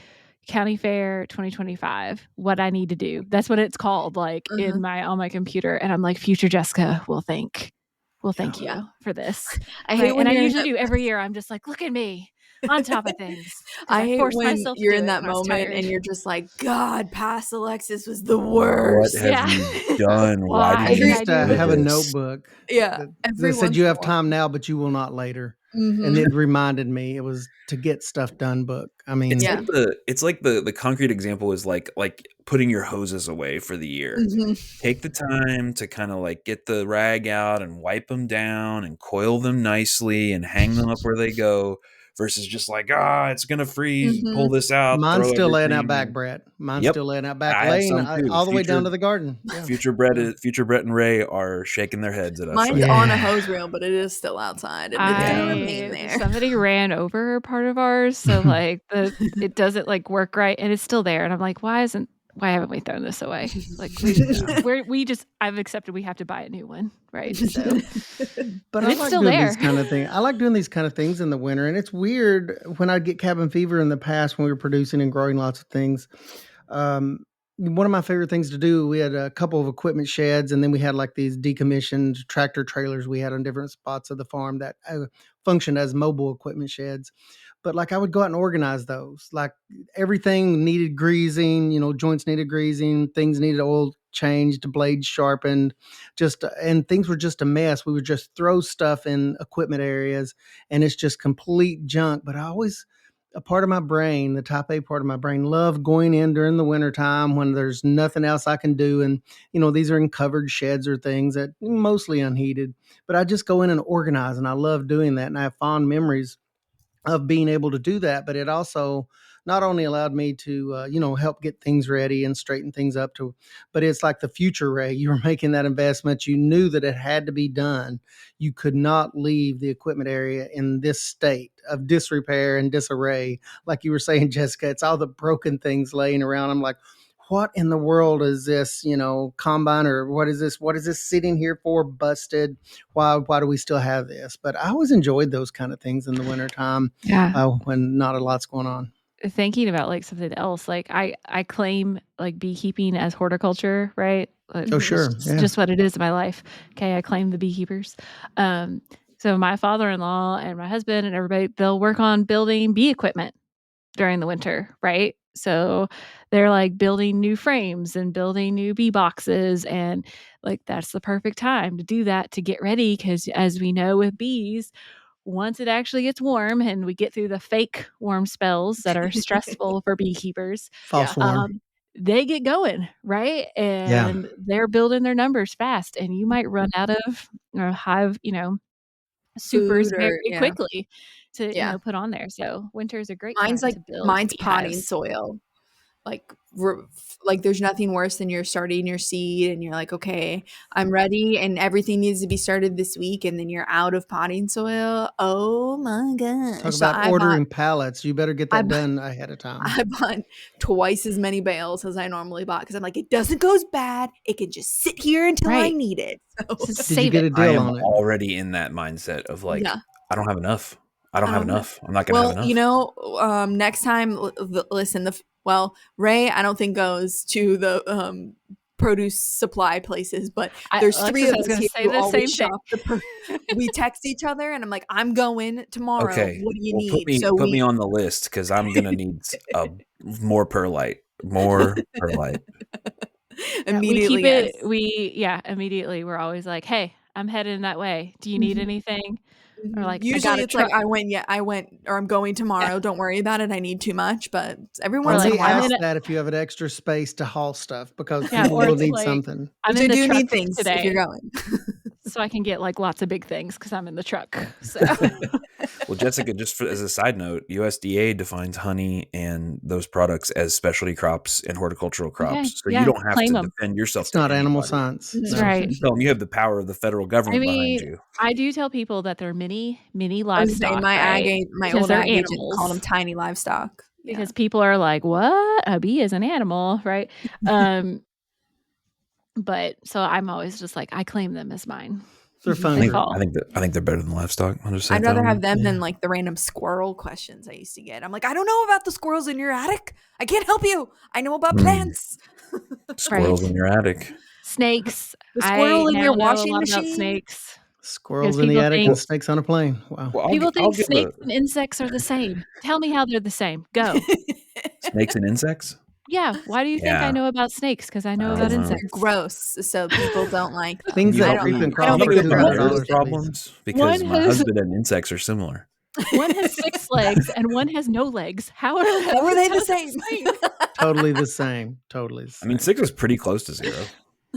"County Fair 2025, what I need to do." That's what it's called, like, Uh-huh. in my on my computer, and I'm like, "Future Jessica will thank." Well, thank Yeah. you for this. I hate Right, when and I you're in usually that do every year, I'm just like, "Look at me, on top of things," because I I hate forced when myself to you're do in it that when I was moment tired. and you're just like, "God, past Alexis was the What worst." have Yeah. you done? Why Why did I you did Every I used to do do have a this? this? notebook yeah, that every said, once "You in a have while. time now, but you will not later." And Mhm. it reminded me it was to get stuff done book. I It's mean, like Yeah. the concrete example is like putting your hoses away for the year. Mhm. Take the time to kind of like get the rag out and wipe them down and coil them nicely and hang them up where they go versus just like, it's gonna freeze, pull Mhm. this out, mine's throw still laying out everything back, and Brett. Mine's yep. still laying out back, I have laying some too. all the way down to the garden. Yeah, yeah, Future Brett and Ray are shaking their heads at us Mine's right now. on a yeah. hose reel, but it is still outside, and it's gonna Yeah. remain there. Somebody ran over part of ours, so, like, it doesn't, like, work right, and it's still there, and I'm like, why haven't we thrown this away? Like, Yeah. we just I've accepted we have to buy a new one, right? So But and I it's like still doing these there. kind of things. I like doing these kind of things in the winter, and it's weird when I'd get cabin fever in the past when we were producing and growing lots of things. Um, one of my favorite things to do, we had a couple of equipment sheds, and then we had like these decommissioned tractor trailers we had on different spots of the farm that functioned as mobile equipment sheds. But like I would go out and organize those. Like everything needed greasing, joints needed greasing, things needed oil changed, blades sharpened, just and things were just a mess. We would just throw stuff in equipment areas and it's just complete junk. But I always a part of my brain, the type A part of my brain, love going in during the wintertime when there's nothing else I can do. And, these are in covered sheds or things that mostly unheated. But I just go in and organize and I love doing that. And I have fond memories of being able to do that, but it also not only allowed me to help get things ready and straighten things up to, but it's like the future, Ray. You were making that investment, you knew that it had to be done. You could not leave the equipment area in this state of disrepair and disarray. Like you were saying, Jessica, it's all the broken things laying around. I'm like, what in the world is this, combine, or what is this sitting here for, busted? Why do we still have this? But I always enjoyed those kind of things in the wintertime, Yeah. when not a lot's going on. Thinking about, like, something else, like, I claim, like, beekeeping as horticulture, right? Oh, It's sure. just Yeah. just what it is in my life. Okay, I claim the beekeepers. Um, so my father-in-law and my husband and everybody, they'll work on building bee equipment during the winter, right? So they're, like, building new frames and building new bee boxes, and, like, that's the perfect time to do that to get ready because as we know with bees, once it actually gets warm and we get through the fake warm spells that are stressful for beekeepers, Yeah. False warm. um, they get going, right? Yeah. And they're building their numbers fast, and you might run out of hive, supers Food very or yeah. quickly to, Yeah. put on there. So winter is a great Mine's time like to build mine's potting beehives. soil. Like, like, there's nothing worse than you're starting your seed and you're like, "Okay, I'm ready, and everything needs to be started this week," and then you're out of potting soil. Oh my Talk gosh. So about ordering pallets. You better get I that bought done ahead of time. I bought twice as many bales as I normally bought because 'cause I'm like, "It doesn't go as bad. It can just sit here until I Right. need it." So, So Did you save get it. a I deal am on it? already in that mindset of like, yeah. I don't have enough. I don't I have don't know. enough. I'm not gonna have Well, enough. next time, listen. Ray, I don't think goes to the produce supply places, but there's three Alexis, of I was us gonna here say who the always same thing. shop we text each other, and I'm like, I'm going tomorrow. Okay. What do you Well, need? So put me on the list because I'm gonna need more perlite. More perlite. Yeah, we immediately, keep yes. it immediately, we're always like, "Hey, I'm heading that way. Do you need Mhm, anything?" Or mhm. like, "I got Usually, a it's like truck." I went, or I'm going Yeah. tomorrow. Don't worry about it. I need too much, but every Or once in a like, Only "I'm in while, ask a" that if you have an extra space to haul stuff because yeah, people or will it's need like, something. "I'm which in I the do truck need things if you're today, going. so I can get, like, lots of big things because 'cause I'm in the truck." So Well, Jessica, just as a side note, USDA defines honey and those products as specialty crops and horticultural okay, crops. So you yeah, don't have claim to them. defend yourself It's to not animal anybody. science. That's Mhm. No. right. You tell them you have the power of the federal I government behind mean, you. I do tell people that they're mini I was gonna say livestock, right? my Because old they're ag agent called them animals. tiny livestock. Yeah. Because people are like, "What? A bee is an animal," right? Um, but so I'm always just like, I claim them as mine They're a as fun they group. fall. I think they're better than livestock. I'll just say I'd it that rather way. have them than, Yeah. like, the random squirrel questions I used to get. I'm like, "I don't know about the squirrels in your attic. I can't help you. I know about Mm, plants." Right. squirrels in your attic. Snakes. The I squirrel in now your know a washing lot about machine? snakes. Squirrels Because in the people attic think and snakes on a plane. Wow. Well, people I'll think give a snakes and insects are the same. Tell me how they're the same. Go. snakes and insects. Yeah, why do you think I Yeah, know about snakes? Because I I know don't about Because know. they're insects. gross, so people don't like Can them. Things you that help creep me? and I Can crawl don't you help think for me with they're my gross. husband's $200, please. problems? One Because my has husband and insects are similar. one has 6 legs and one has no legs. How are How are they the those same? the same? Totally the same. Totally the I mean, same. 6 is pretty close to 0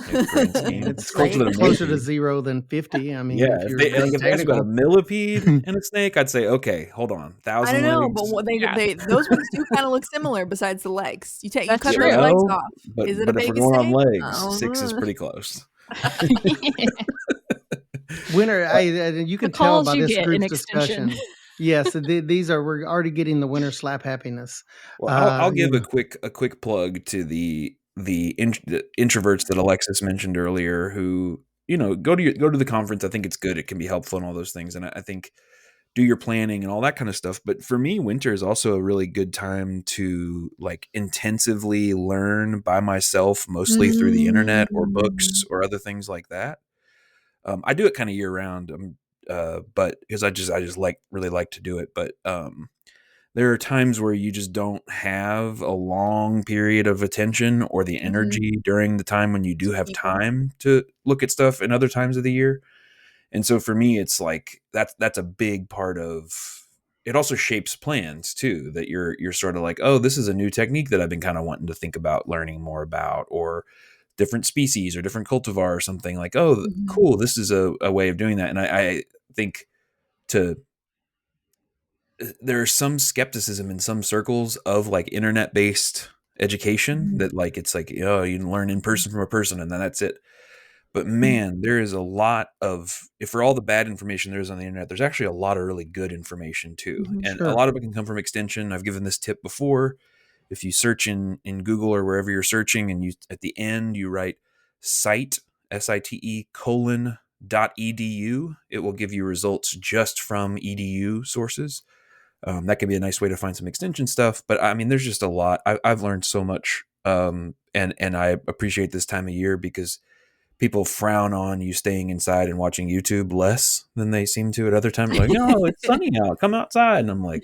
in the grand I mean, scheme. It's it's closer than a closer to millipede. 0 than 50. I Yeah, mean, if if you're they being if they ask about a technical. millipede and a snake, I'd say, okay, hold on, I don't 1,000 know, but legs. what Yeah, they those ones do kind of look similar. Besides the legs, you that's Yeah, cut I those true. legs know, off. Is it a but if we're baby going on snake? I legs, don't 6 is know. pretty close. Winter, Uh, you The can tell calls by you this get in group's extension. discussion. Yes, these are we're already getting the winter slap happiness. well, I'll You give know, a quick plug to the introverts that Alexis mentioned earlier, who go to the conference. I think it's good. It can be helpful and all those things, and I think do your planning and all that kind of stuff. But for me, winter is also a really good time to like intensively learn by myself, mostly through the internet or books Mm. or other things like that. I do it kind of year round, but because I just really like to do it. But there are times where you just don't have a long period of attention or the Mhm. energy during the time when you do To have keep up. time to look at stuff in other times of the year. And so for me, it's like that's a big part of it. Also shapes plans too. That you're sort of like, oh, this is a new technique that I've been kind of wanting to think about learning more about, or different species or different cultivar or something like, oh, Mhm. cool, this is a way of doing that. And I think to there's some skepticism in some circles of like internet based education Mhm. that like it's like, oh, you can learn in person from a person and then that's it. But Mhm. man, there is a lot of if for all the bad information there is on the internet, there's actually a lot of really good information too. Mhm. And a sure. lot of it can come from extension. I've given this tip before. If you search in Google or wherever you're searching and you at the end you write site SITE colon .edu, it will give you results just from edu sources. That can be a nice way to find some extension stuff. But I mean, there's just a lot. I've learned so much, and I appreciate this time of year because people frown on you staying inside and watching YouTube less than they seem to at other times. Like, no, it's sunny out. Come outside. And I'm like,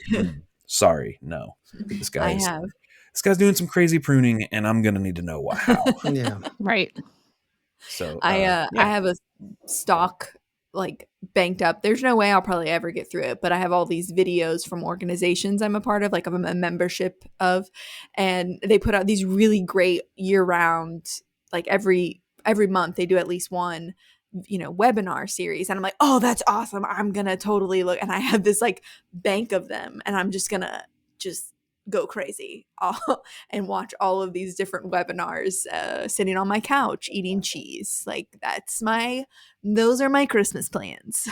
sorry, no. This I guy's have. this guy's doing some crazy pruning, and I'm gonna need to know how. Yeah. Right. So, I yeah, have a stock like banked up. There's no way I'll probably ever get through it, but I have all these videos from organizations I'm a part of, like I'm a membership of, and they put out these really great year-round, like every month they do at least one, webinar series, and I'm like, oh, that's awesome. I'm gonna totally look, and I have this like bank of them, and I'm just gonna just go crazy and watch all of these different webinars sitting on my couch eating cheese. Like those are my Christmas plans.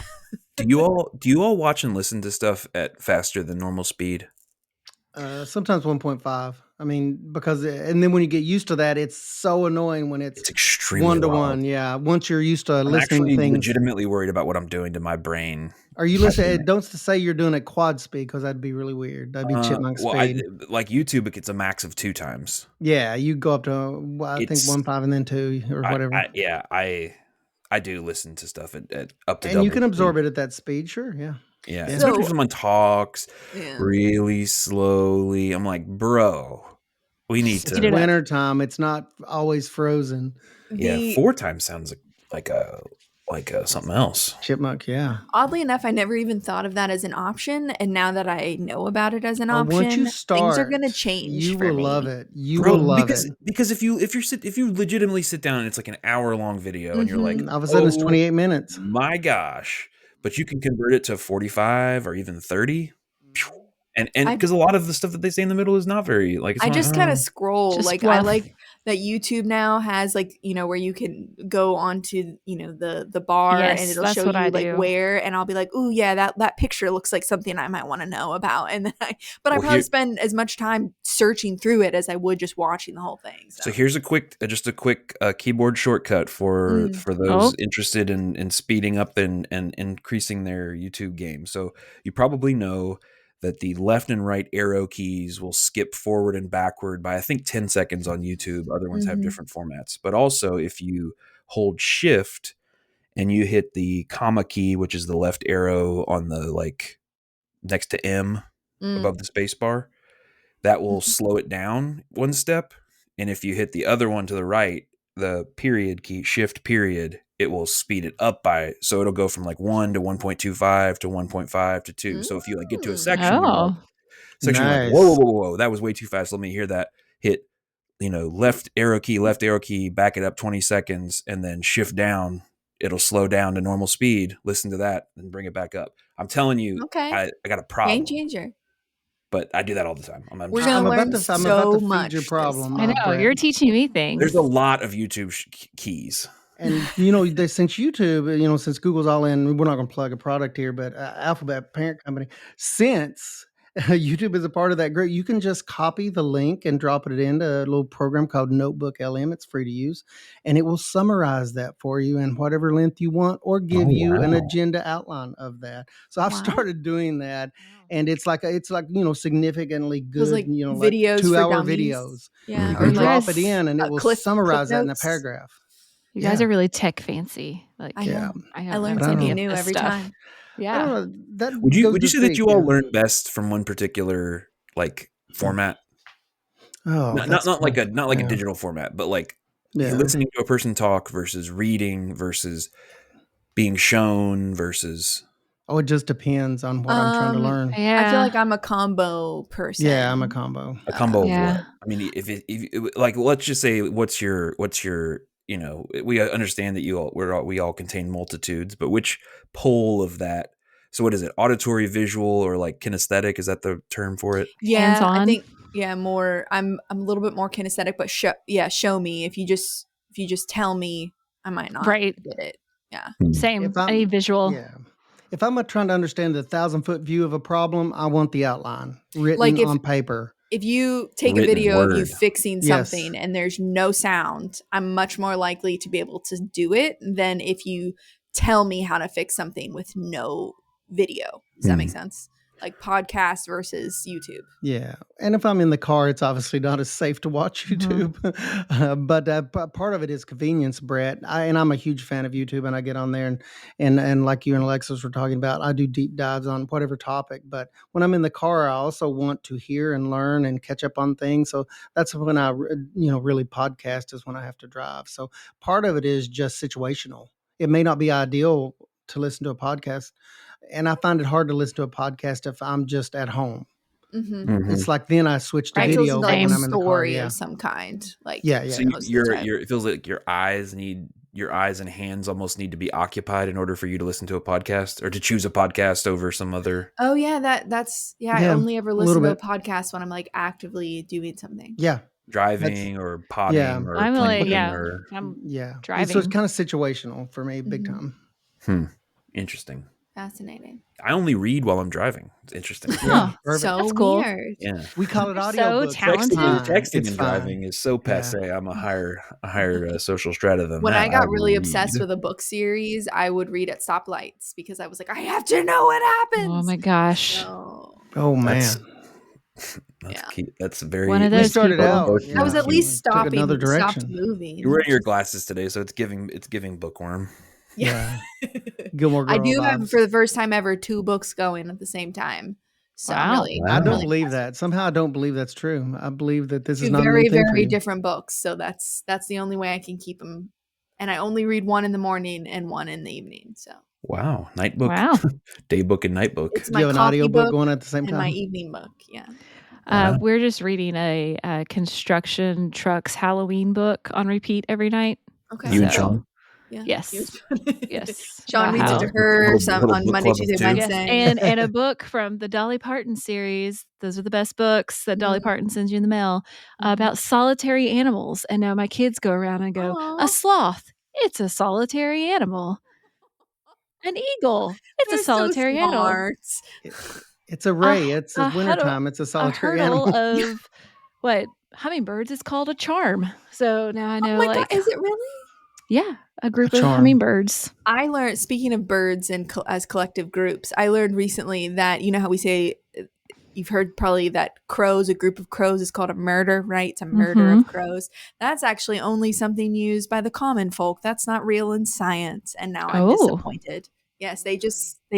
do you all watch and listen to stuff at faster than normal speed? Sometimes 1.5. I mean, because and then when you get used to that, it's so annoying when it's It's extremely one to loud. one. Yeah. Once you're used to I'm listening to actually things, legitimately worried about what I'm doing to my brain are you typing listening? that. Don't say you're doing it quad speed because that'd be really weird. That'd be chipmunk Well, I speed. like YouTube. It gets a max of 2 times. Yeah, you go up to well, I think It's 1.5 and then 2 or whatever. yeah, I do listen to stuff at up to And you double can speed. absorb it at that speed, sure, yeah. Yeah, Yeah. especially if So someone talks yeah, really slowly. I'm like, bro, we need It's Speed to. it up. winter time, it's not always frozen. Yeah, the 4 times sounds like a something else. Chipmunk, yeah. oddly enough, I never even thought of that as an option, and now that I know about it as an Once you option, things are gonna start, change you for will love me. it. You will Bro, love it. because if you legitimately sit down and it's like an hour long video and you're like, Mhm. And all of a sudden, it's oh 28 minutes. my gosh, but you can convert it to 45 or even 30. Mhm. And I because a lot of the stuff that they say in the middle is not very like it's I not just kind of scroll. Just Like I fluff. like that YouTube now has like, where you can go onto, the bar and Yes, it'll show that's what you I like do. where, and I'll be like, "Ooh, yeah, that picture looks like something I might want to know about." And then but I well probably here spend as much time searching through it as I would just watching the whole thing. So, so here's a quick just a quick keyboard shortcut mm, for those Oh, interested in speeding up and increasing their YouTube game. So you probably know that the left and right arrow keys will skip forward and backward by I think 10 seconds on YouTube. Other ones have mhm. different formats. But also if you hold shift and you hit the comma key, which is the left arrow on the like next to M above the space bar, that will slow it down one step. And if you hit the other one to the right, the period key, shift period, it will speed it up by, so it'll go from like 1 to 1.25 to 1.5 to 2. So if you like get to a section and you're like, Oh. whoa, whoa, Nice. whoa, whoa, that was way too fast. Let me hear that. Hit, left arrow key, back it up 20 seconds, and then shift down. It'll slow down to normal speed. Listen to that and bring it back up. I'm telling you, Okay. I got a Game problem, changer. but I do that all the time. We're gonna learn I'm about so to feed your much. problem, I know, Brett. you're teaching me things. There's a lot of YouTube keys. And since YouTube, since Google's all in, we're not going to plug a product here, but Alphabet parent company, since YouTube is a part of that group, you can just copy the link and drop it into a little program called Notebook LM. It's free to use, and it will summarize that for you in whatever length you want, or give you an agenda outline of that. So I've started doing that, and it's like significantly good, Those, like, like videos 2-hour for dummies. videos. Yeah, You or can like drop it in, and it will cliff summarize that in a notes. paragraph. You guys are really tech fancy. Like, I know. I I don't learn know something any of new this every stuff. time. I Yeah. don't know. That Would goes you to say that speak, you all learn best from one particular like format? Oh, Not like a yeah. digital format, but like Yeah. listening to a person talk versus reading versus being shown versus. Oh, it just depends on what I'm trying to learn. I feel like I'm a combo person. Yeah, I'm a combo. A combo of Yeah. what? I mean, if like, let's just say, what's your, we understand that we all contain multitudes, but which pole of that? So what is it? Auditory, visual, or like kinesthetic? Is that the term for it? Yeah, Hands-on. I think more. I'm a little bit more kinesthetic, but show me. If you just tell me, I might not get it. Yeah, same. I need visual. Yeah. If I'm trying to understand the 1,000-foot view of a problem, I want the outline written like on paper. If you take a video of you fixing something and there's no sound, I'm much more likely to be able to do it than if you tell me how to fix something with no video. Does that make sense? Like podcast versus YouTube. Yeah. And if I'm in the car, it's obviously not as safe to watch YouTube. But part of it is convenience, Brett. I'm a huge fan of YouTube, and I get on there and like you and Alexis were talking about, I do deep dives on whatever topic. But when I'm in the car, I also want to hear and learn and catch up on things. So that's when I, really podcast is when I have to drive. So part of it is just situational. It may not be ideal to listen to a podcast, and I find it hard to listen to a podcast if I'm just at home. It's like then I switch to video like when a I'm in the car. story Yeah. of some kind. Like Yeah. So it feels like your eyes and hands almost need to be occupied in order for you to listen to a podcast or to choose a podcast over some other. Oh yeah, that's I only ever listen to a podcast when I'm like actively doing something. Yeah. Driving or potting or I'm planting I'm driving. So it's kind of situational for me, big time. Interesting. Fascinating. I only read while I'm driving. It's interesting. Yeah, so that's cool. Weird. Yeah, we call it So audio. talented. Texting and driving is so passe. I'm a higher social strata than when that. I got really obsessed with a book series, I would read at stoplights because I was like, I have to know what happens. Oh my gosh. So, oh man. That's key. That's very. One of those started people. out. I was at least stopped stopped moving. You're wearing your glasses today, so it's giving bookworm. Yeah. Gilmore Girl I do vibes. have for the first time ever 2 books going at the same time. So Wow. I don't believe that. Somehow I don't believe that's true. I believe that this is 2 not very, a new thing for very you. different books. So that's the only way I can keep them. And I only read one in the morning and one in the evening. So wow, night book, Wow. day book, and night book. it's Do my you have an coffee audio book book going at the same and time? my evening book. Yeah. Wow. We're just reading a construction trucks Halloween book on repeat every night. Okay. You and Sean? Yeah. Yes. Yes. Sean About reads how- it to her Little on book Monday, club of Tuesday, 2. Wednesday. Yes, and a book from the Dolly Parton series. Those are the best books that Dolly Parton sends you in the mail about solitary animals. And now my kids go around and go, Aw. a sloth, it's a solitary animal. An eagle, it's They're a solitary animal. smart. It's a ray. It's wintertime. It's a A solitary hurdle animal. of what hummingbirds is called a charm. So now I know, Oh my God, is it really? Yeah, a group A of charm. hummingbirds. I learned, speaking of birds and as collective groups, I learned recently that, you know how we say you've heard probably that crows, a group of crows, is called a murder, right? It's a murder Mhm. of crows. That's actually only something used by the common folk. That's not real in science. And now I'm Oh. disappointed. Yes, they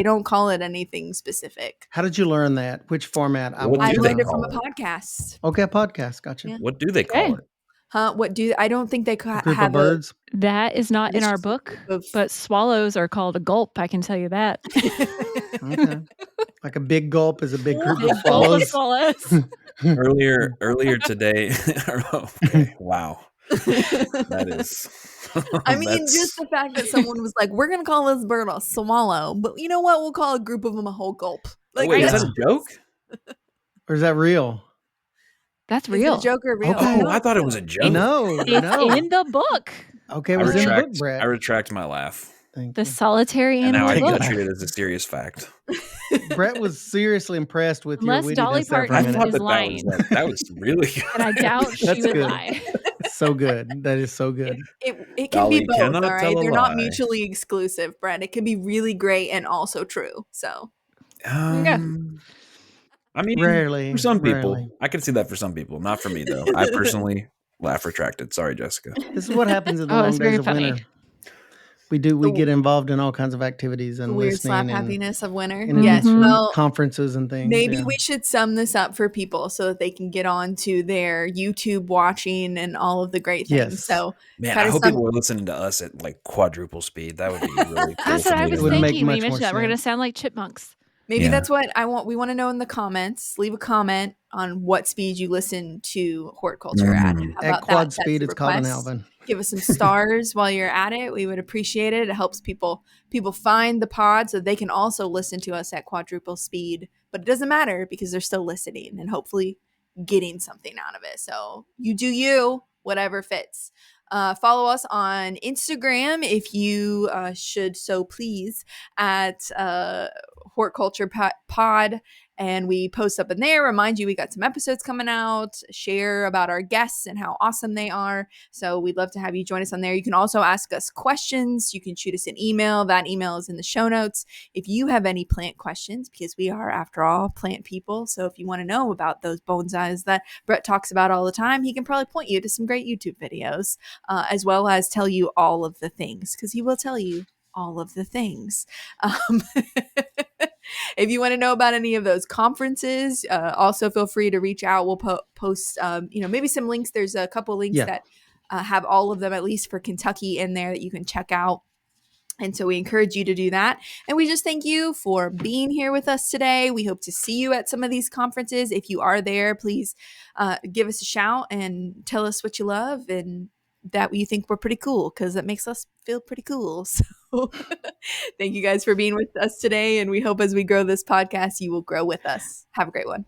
don't call it anything specific. How did you learn that? Which format? I What I want do to they learned it know. from a call it? podcast. Okay, podcast. Gotcha. Yeah. What do they call Okay. it? Huh? I don't think they A group of have a. birds. That is not in It's our just a book, group of. but swallows are called a gulp, I can tell you that. Okay. Like a big gulp is a big group of Big gulp of swallows. swallows. Earlier today. Okay, wow, that is I mean, just that's the fact that someone was like, "We're gonna call this bird a swallow," but you know what? We'll call a group of them a whole gulp. oh Like wait, is that that's Yeah. a joke? Or is that real? That's is it a real. joke or real? Okay. Oh, I No, thought it was a no. joke. No, It's no. in the book. Okay, it I was in the book, retract. Brett. I retract my laugh, Thank The you. solitary and now animal I Take it need to book. back. treat it as a serious fact. Brett was seriously impressed with your Unless Dolly wittiness there for a I Parton minute. thought is that was lying, that was really good. and I doubt she That's would good. lie. So good. That is so good. It can be Dolly both. All cannot right, tell a they're not lie. mutually exclusive, Brett. It can be really great and also true. So There you go. I mean, for Rarely, some rarely. people, I could see that for some people. Not for me though. I personally laugh retracted. Sorry, Jessica. This is what happens in the Oh, long it's very days of funny. winter. We the, get involved in all kinds of activities the and weird slap listening and happiness of winter. in Yes. Mhm. different Well, conferences and things. maybe Yeah. we should sum this up for people so that they can get on to their YouTube watching and all of the great things. Yes. So Man, try I to hope sum. people were listening to us at like quadruple speed. That would be really cool That's for what I me to was It would make thinking when you much more mentioned that. We're gonna sense. sound like chipmunks. Maybe Yeah. that's what I want. We want to know in the comments. Leave a comment on what speed you listen to horticulture at. Mhm. How At about quad that? That's speed, the it's called an request. Alvin. Give us some stars while you're at it. We would appreciate it. It helps people find the pod so they can also listen to us at quadruple speed. But it doesn't matter because they're still listening and hopefully getting something out of it. So you do you, whatever fits. Follow us on Instagram if you should so please at Horticulture Pod. And we post up in there, remind you we got some episodes coming out, share about our guests and how awesome they are. So we'd love to have you join us on there. You can also ask us questions. You can shoot us an email. That email is in the show notes. If you have any plant questions, because we are, after all, plant people. So if you want to know about those bonsais that Brett talks about all the time, he can probably point you to some great YouTube videos, as well as tell you all of the things, because he will tell you all of the things. If you want to know about any of those conferences, also feel free to reach out. We'll post, maybe some links. There's a couple links Yeah. that have all of them, at least for Kentucky, in there that you can check out. And so we encourage you to do that. And we just thank you for being here with us today. We hope to see you at some of these conferences. If you are there, please give us a shout and tell us what you love and that you think we're pretty cool, because that makes us feel pretty cool. So thank you guys for being with us today. And we hope as we grow this podcast, you will grow with us. Have a great one.